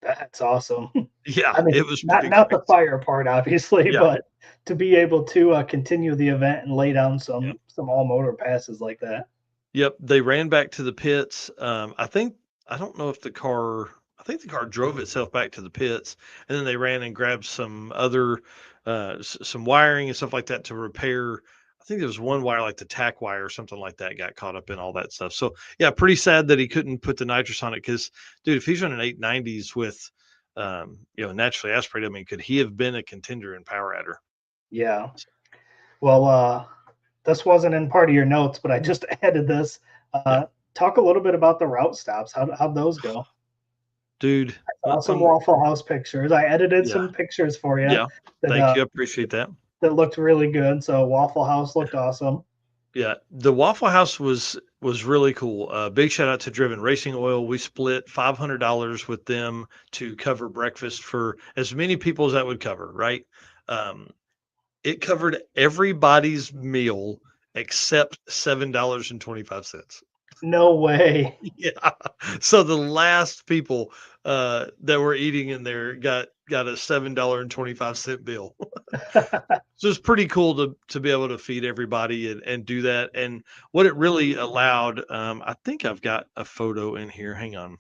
That's awesome. Yeah, it was not the fire part, obviously, but to be able to continue the event and lay down some all motor passes like that. Yep, they ran back to the pits. I don't know if the car drove itself back to the pits, and then they ran and grabbed some other some wiring and stuff like that to repair. I think there was one wire, like the tack wire or something like that, got caught up in all that stuff. So yeah, pretty sad that he couldn't put the nitrous on it because, dude, if he's running 890s with naturally aspirated, I mean, could he have been a contender in Power Adder? Yeah. Well, this wasn't in part of your notes, but I just added this. Talk a little bit about the route stops. How'd those go? Dude, I saw some Waffle House pictures. I edited some pictures for you. Yeah, thank you. I appreciate that. That looked really good. So Waffle House looked awesome. Yeah, the Waffle House was really cool. Big shout out to Driven Racing Oil. We split $500 with them to cover breakfast for as many people as that would cover. Right, it covered everybody's meal except $7.25. No way. Yeah. So the last people that were eating in there got a $7.25 bill. So it's pretty cool to be able to feed everybody and do that. And what it really allowed, I think I've got a photo in here. Hang on.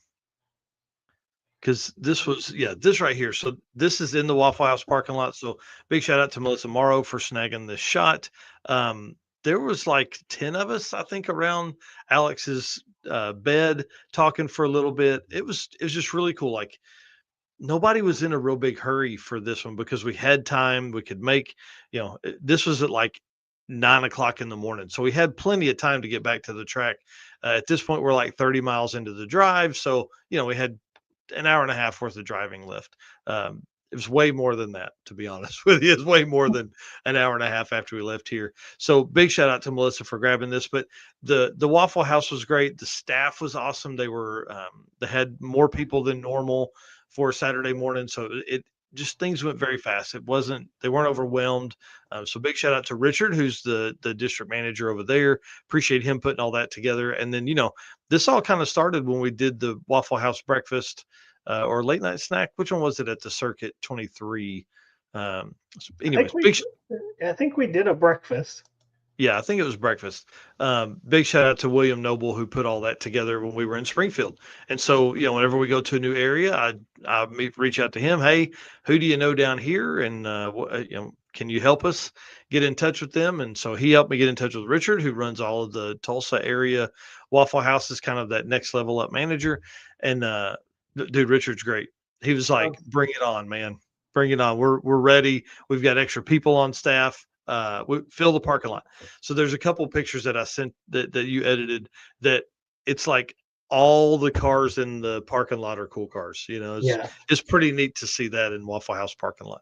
Because this was, this right here. So this is in the Waffle House parking lot. So big shout out to Melissa Morrow for snagging this shot. There was like 10 of us, I think, around Alex's bed talking for a little bit. It was just really cool. Like nobody was in a real big hurry for this one because we had time. We could make, this was at like 9 o'clock in the morning. So we had plenty of time to get back to the track. At this point, we're like 30 miles into the drive. So, we had an hour and a half worth of driving left. It was way more than that, to be honest with you. It's way more than an hour and a half after we left here. So big shout out to Melissa for grabbing this. But the Waffle House was great. The staff was awesome. They had more people than normal for Saturday morning. So it just things went very fast. They weren't overwhelmed. So big shout out to Richard, who's the district manager over there. Appreciate him putting all that together. And then, this all kind of started when we did the Waffle House breakfast or late night snack. Which one was it at the Circuit 23? Anyways, I think we did a breakfast. Yeah, I think it was breakfast. Big shout out to William Noble, who put all that together when we were in Springfield. And so, whenever we go to a new area, I reach out to him. Hey, who do you know down here? And, can you help us get in touch with them? And so he helped me get in touch with Richard, who runs all of the Tulsa area Waffle House, is kind of that next level up manager. And, dude, Richard's great. He was like, bring it on, man. Bring it on. We're ready. We've got extra people on staff. We fill the parking lot. So there's a couple pictures that I sent that you edited that it's like all the cars in the parking lot are cool cars. It's pretty neat to see that in Waffle House parking lot.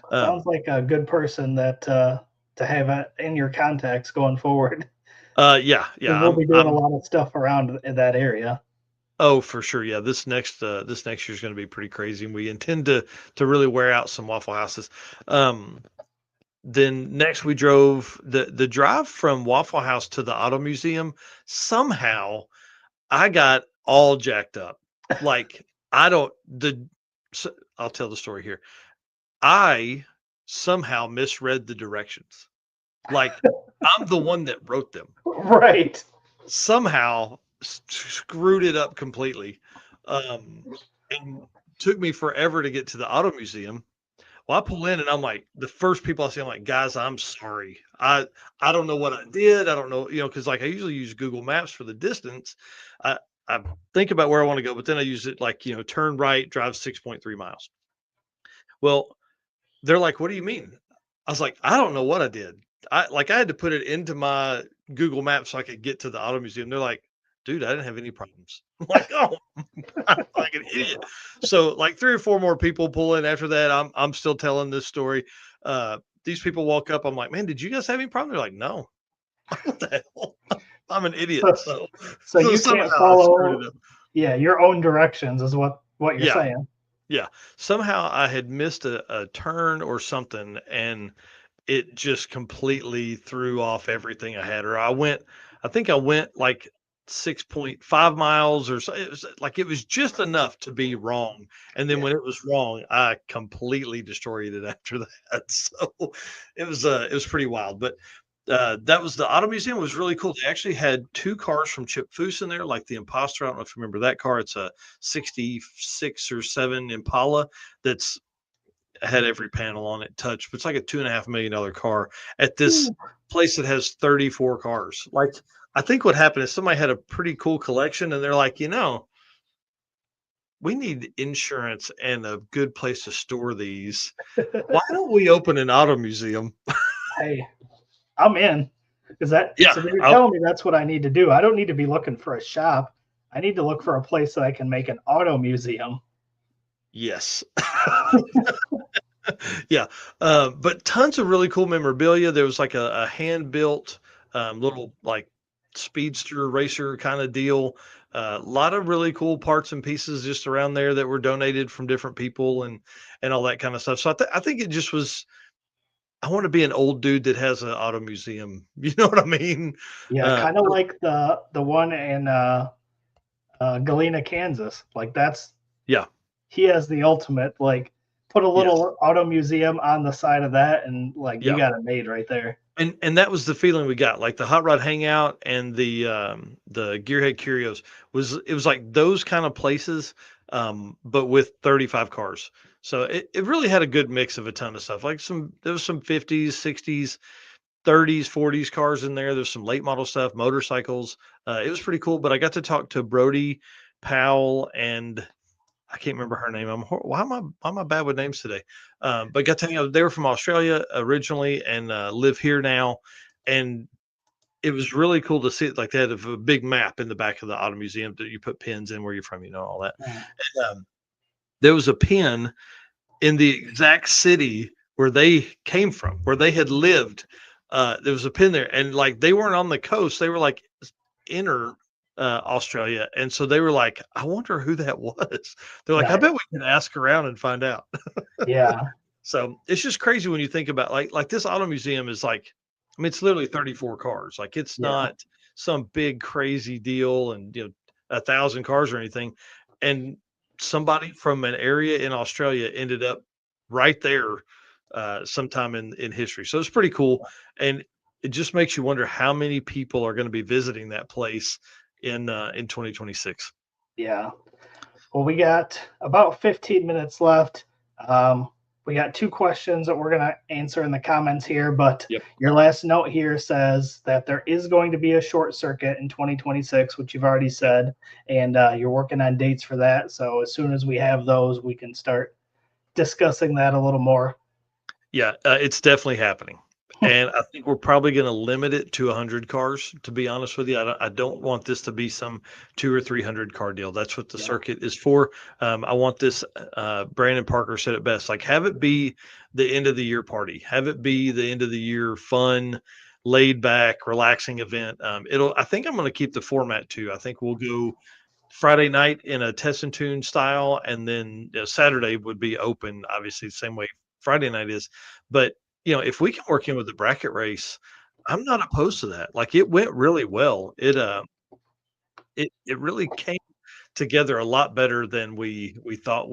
Sounds like a good person that to have in your contacts going forward. Yeah. We'll be doing a lot of stuff around in that area. Oh, for sure. Yeah. This next year is going to be pretty crazy. And we intend to really wear out some Waffle Houses. Then next we drove the drive from Waffle House to the Auto Museum. Somehow I got all jacked up. Like I'll tell the story here. I somehow misread the directions. Like I'm the one that wrote them. Right. Somehow screwed it up completely. And took me forever to get to the Auto Museum. Well, I pull in and I'm like, the first people I see, I'm like, guys, I'm sorry. I don't know what I did. I don't know, because like I usually use Google Maps for the distance. I think about where I want to go, but then I use it like, turn right, drive 6.3 miles. Well, they're like, what do you mean? I was like, I don't know what I did. I had to put it into my Google Maps so I could get to the Auto Museum. They're like, dude, I didn't have any problems. I'm like, oh, I'm like an idiot. So like 3 or 4 more people pull in after that. I'm still telling this story. These people walk up. I'm like, man, did you guys have any problem? They're like, no. What the hell? I'm an idiot. So you can't follow your own directions is what you're saying. Yeah. Somehow I had missed a turn or something, and it just completely threw off everything I had. Or I think I went like 6.5 miles or so. It was just enough to be wrong. And then when it was wrong, I completely destroyed it after that. So it was pretty wild. But that was the Auto Museum. Was really cool. They actually had 2 cars from Chip Foose in there, like the Imposter. I don't know if you remember that car. It's a 66 or 7 Impala that's had every panel on it touched, but it's like a $2.5 million car at this place that has 34 cars. Like, I think what happened is somebody had a pretty cool collection and they're like, we need insurance and a good place to store these. Why don't we open an auto museum? Hey, I'm in. Is that so you're telling me that's what I need to do? I don't need to be looking for a shop. I need to look for a place that I can make an auto museum. Yes. Yeah. But tons of really cool memorabilia. There was like a hand-built little like speedster racer kind of deal. A lot of really cool parts and pieces just around there that were donated from different people and all that kind of stuff. So I think it just was, I want to be an old dude that has an auto museum. You know what I mean? Yeah, kind of like the one in Galena, Kansas. Like he has the ultimate, like put a little auto museum on the side of that and like you got it made right there. And that was the feeling we got. Like the Hot Rod Hangout and the Gearhead Curios was like those kind of places, but with 35 cars. So it really had a good mix of a ton of stuff. Like there was some 50s, 60s, 30s, 40s cars in there. There's some late model stuff, motorcycles. It was pretty cool. But I got to talk to Brody Powell and I can't remember her name. Why am I bad with names today? But got to they were from Australia originally and live here now. and it was really cool to see it. Like they had a big map in the back of the auto museum that you put pins in where you're from, all that. Mm. And, there was a pin in the exact city where they came from, where they had lived. There was a pin there, and like they weren't on the coast; they were like inner Australia, and so they were like, "I wonder who that was." They're like, "I Right. bet we can ask around and find out." Yeah. So it's just crazy when you think about like this auto museum is like, I mean, it's literally 34 cars. Like it's Yeah. not some big crazy deal, and 1,000 cars or anything. And somebody from an area in Australia ended up right there sometime in history. So it's pretty cool, and it just makes you wonder how many people are going to be visiting that place in 2026. Yeah. Well, we got about 15 minutes left. We got 2 questions that we're going to answer in the comments here, but Yep. your last note here says that there is going to be a short circuit in 2026, which you've already said, and you're working on dates for that. So as soon as we have those, we can start discussing that a little more. Yeah, it's definitely happening. And I think we're probably going to limit it to 100 cars, to be honest with you. I don't want this to be some 200 or 300 car deal. That's what the Yeah. circuit is for. I want this, Brandon Parker said it best, like have it be the end of the year party, have it be the end of the year fun, laid back, relaxing event. I think I'm going to keep the format too. I think we'll go Friday night in a test and tune style, and then Saturday would be open, obviously the same way Friday night is. But if we can work in with the bracket race, I'm not opposed to that. Like it went really well. It really came together a lot better than we thought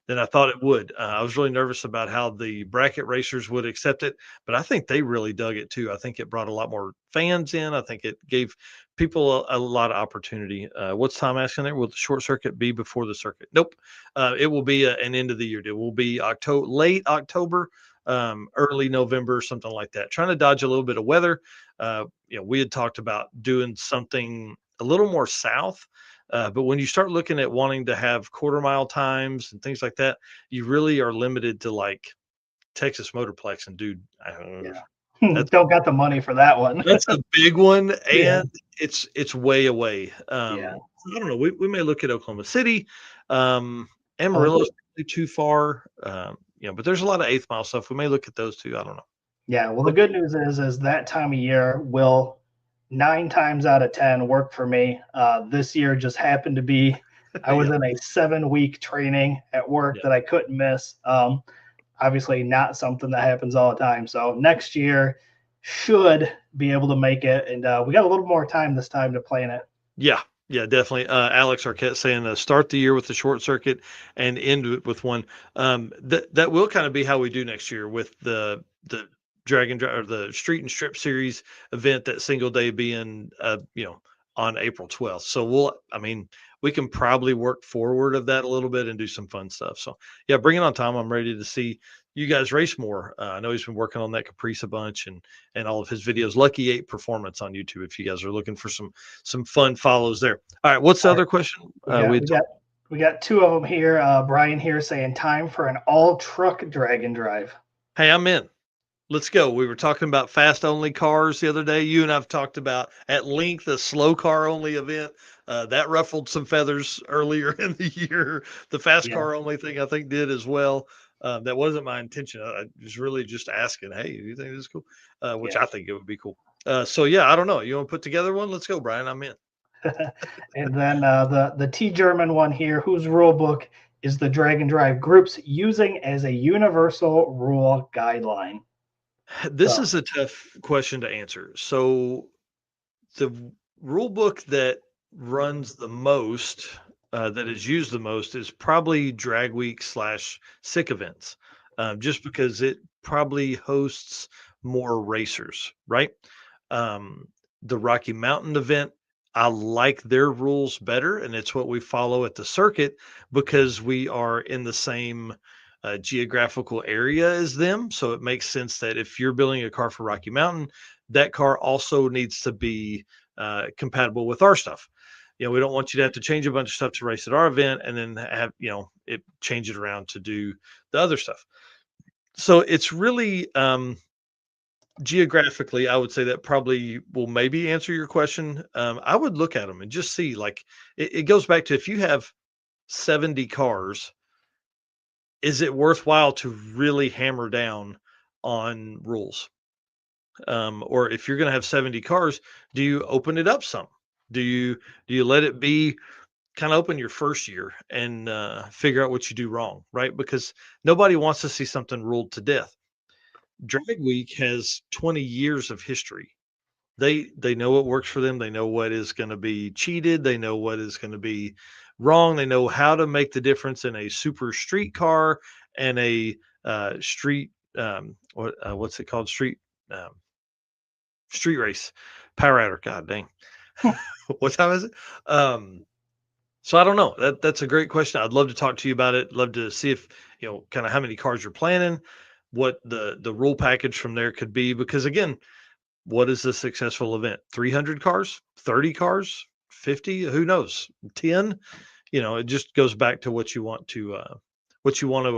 than I thought it would. I was really nervous about how the bracket racers would accept it, but I think they really dug it too. I think it brought a lot more fans in. I think it gave people a lot of opportunity. What's Tom asking there? Will the short circuit be before the circuit? Nope. It will be an end of the year deal. It will be late October, early November, something like that. Trying to dodge a little bit of weather. We had talked about doing something a little more south. But when you start looking at wanting to have quarter mile times and things like that, you really are limited to like Texas Motorplex. And dude, I don't know. That's Don't got the money for that one. That's a big one, Yeah. and it's way away. Yeah. I don't know. We may look at Oklahoma City. Oh, Amarillo's probably too far. But there's a lot of eighth mile stuff. We may look at those too. I don't know. yeah. Well, the good news is that time of year will 9 times out of 10 work for me. This year just happened to be I was Yeah. in a 7-week training at work Yeah. that I couldn't miss. Obviously not something that happens all the time. So next year should be able to make it, and we got a little more time this time to plan it. Yeah, definitely. Alex Arquette saying start the year with the short circuit and end it with one. That will kind of be how we do next year with the Dragon or the Street and Strip Series event. That single day being on April 12th. So we can probably work forward of that a little bit and do some fun stuff. So yeah, bring it on, Tom. I'm ready to see you guys race more. I know he's been working on that Caprice a bunch and all of his videos. Lucky 8 Performance on YouTube. If you guys are looking for some fun follows there. All right, what's the other question? We got 2 of them here. Brian here saying time for an all truck Dragon Drive. Hey, I'm in. Let's go. We were talking about fast only cars the other day. You and I've talked about at length a slow car only event. That ruffled some feathers earlier in the year. The fast car only thing I think did as well. That wasn't my intention. I was really just asking, hey, do you think this is cool? Which I think it would be cool. So yeah, I don't know. You want to put together one? Let's go, Brian. I'm in. And then the T German one here, whose rule book is the Dragon Drive groups using as a universal rule guideline? This is a tough question to answer. So the rule book that runs the most, that is used the most, is probably Drag Week / Sick Events, just because it probably hosts more racers, right? The Rocky Mountain event, I like their rules better, and it's what we follow at the circuit because we are in the same geographical area as them. So it makes sense that if you're building a car for Rocky Mountain, that car also needs to be compatible with our stuff. We don't want you to have to change a bunch of stuff to race at our event and then have, it change it around to do the other stuff. So it's really, geographically, I would say that probably will maybe answer your question. I would look at them and just see, like, it goes back to, if you have 70 cars, is it worthwhile to really hammer down on rules? Or if you're going to have 70 cars, do you open it up some? Do you let it be kind of open your first year and figure out what you do wrong, right? Because nobody wants to see something ruled to death. Drag Week has 20 years of history. They know what works for them. They know what is going to be cheated. They know what is going to be wrong. They know how to make the difference in a super street car and a street what's it called, um, street race, power adder. God dang, what time is it? So I don't know. That's a great question. I'd love to talk to you about it. Love to see if, kind of how many cars you're planning, what the rule package from there could be. Because again, what is a successful event? 300 cars, 30 cars, 50? Who knows? 10? It just goes back to what you want to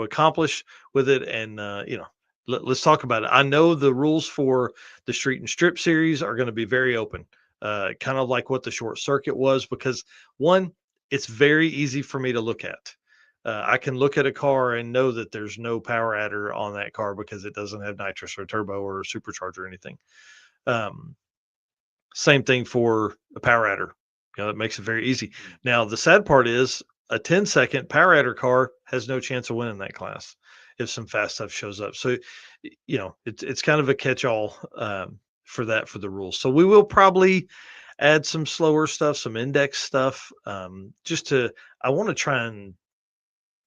accomplish with it. And let's talk about it. I know the rules for the Street and Strip series are going to be very open, kind of like what the Short Circuit was, because one, it's very easy for me to look at. I can look at a car and know that there's no power adder on that car because it doesn't have nitrous or turbo or supercharger or anything. Um, Same thing for a power adder. That makes it very easy. Now, the sad part is a 10-second power adder car has no chance of winning that class if some fast stuff shows up. So, it's kind of a catch-all for the rules. So we will probably add some slower stuff, some index stuff, I want to try and,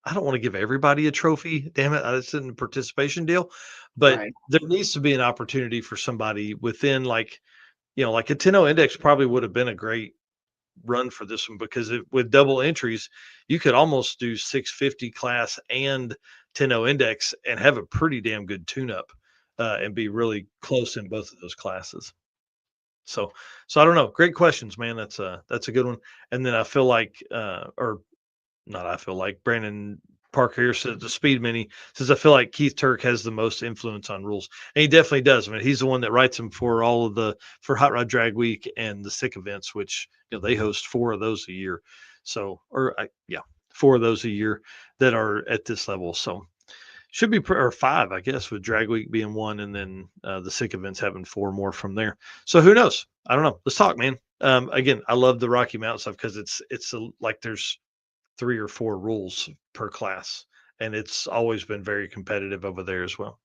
I don't want to give everybody a trophy. Damn it. It's in a participation deal, but Right. there needs to be an opportunity for somebody within, like a 10-0 index probably would have been a great run for this one, because with double entries, you could almost do 650 class and 10-0 index and have a pretty damn good tune up, and be really close in both of those classes. So I don't know. Great questions, man. That's a good one. And then I feel like, or not, I feel like Brandon Parker here said, the Speed Mini says, I feel like Keith Turk has the most influence on rules. And he definitely does. I mean, he's the one that writes them for for Hot Rod Drag Week and the Sick events, which, they host 4 of those a year. So, 4 of those a year that are at this level. So should be, or 5, I guess, with Drag Week being 1, and then the Sick events having 4 more from there. So who knows? I don't know. Let's talk, man. Again, I love the Rocky Mountain stuff because like there's 3 or 4 rules per class, and it's always been very competitive over there as well.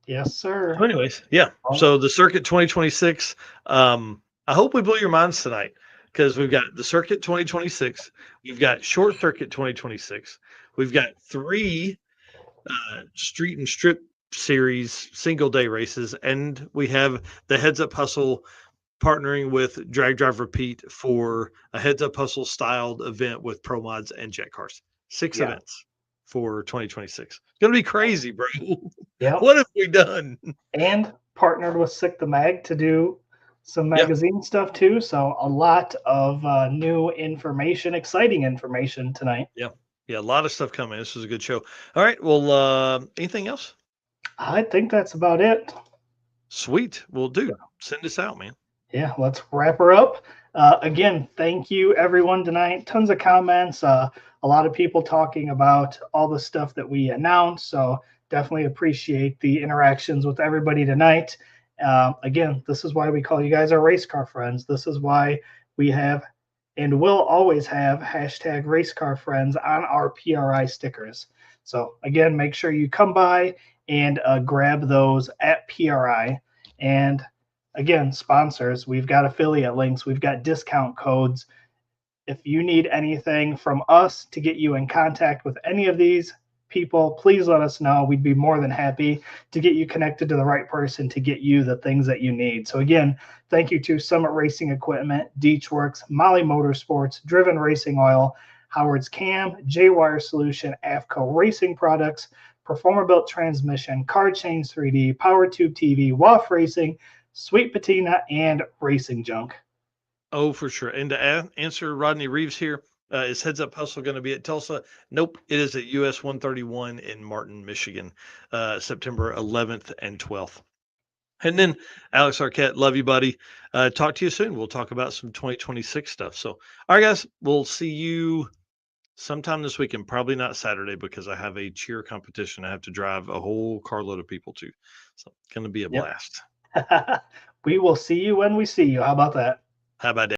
Yes, sir. So anyways, yeah. So the Circuit 2026, I hope we blew your minds tonight, because we've got the Circuit 2026, we've got Short Circuit 2026, we've got 3 Street and Strip series single day races, and we have the Heads Up Hustle partnering with Drag Driver Pete for a Heads Up Hustle styled event with Pro Mods and Jet Cars. 6 events for 2026. It's gonna be crazy, bro. Yeah. What have we done? And partnered with Sick the Mag to do some magazine stuff too. So a lot of new information, exciting information tonight. Yeah, a lot of stuff coming. This was a good show. All right. Well, anything else? I think that's about it. Sweet. Well, dude, send us out, man. Yeah, let's wrap her up. Again, thank you everyone tonight. Tons of comments. A lot of people talking about all the stuff that we announced. So definitely appreciate the interactions with everybody tonight. Again, this is why we call you guys our race car friends. This is why we have and will always have hashtag race car friends on our PRI stickers. So again, make sure you come by and grab those at PRI. And again, sponsors, we've got affiliate links, we've got discount codes. If you need anything from us to get you in contact with any of these people, please let us know. We'd be more than happy to get you connected to the right person to get you the things that you need. So again, thank you to Summit Racing Equipment, Deechworks, Molly Motorsports, Driven Racing Oil, Howard's Cam, J-Wire Solution, AFCO Racing Products, Performer-Built Transmission, Car Change 3D, Power Tube TV, WAF Racing, Sweet Patina, and Racing Junk. Oh, for sure. And to answer Rodney Reeves here, Is Heads Up Hustle going to be at Tulsa? Nope. It is at US 131 in Martin, Michigan, September 11th and 12th. And then Alex Arquette, love you, buddy. Talk to you soon. We'll talk about some 2026 stuff. So, all right, guys, we'll see you sometime this weekend. Probably not Saturday because I have a cheer competition. I have to drive a whole carload of people to. So, it's going to be a blast. We will see you when we see you. How about that? How about that?